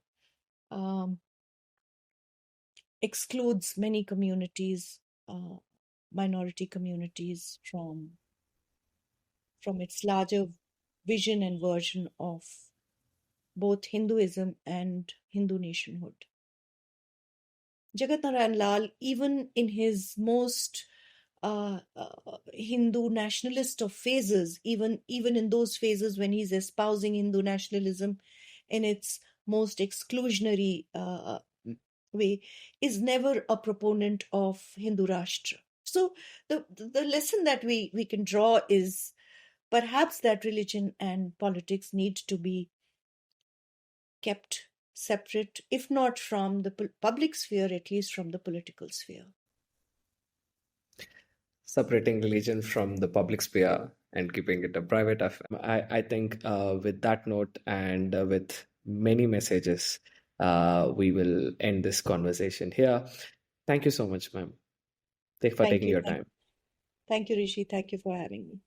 Speaker 2: um, excludes many communities, minority communities, from its larger vision and version of both Hinduism and Hindu nationhood. Jagat Narain Lal, even in his most Hindu nationalist of phases, even in those phases when he's espousing Hindu nationalism in its most exclusionary way, is never a proponent of Hindu Rashtra. So the lesson that we can draw is perhaps that religion and politics need to be kept separate, if not from the public sphere, at least from the political sphere.
Speaker 1: Separating religion from the public sphere and keeping it a private affair. I think with that note and with many messages, we will end this conversation here. Thank you so much, ma'am, for
Speaker 2: Thank
Speaker 1: taking
Speaker 2: you.
Speaker 1: your time.
Speaker 2: Thank you, Rishi. Thank you for having me.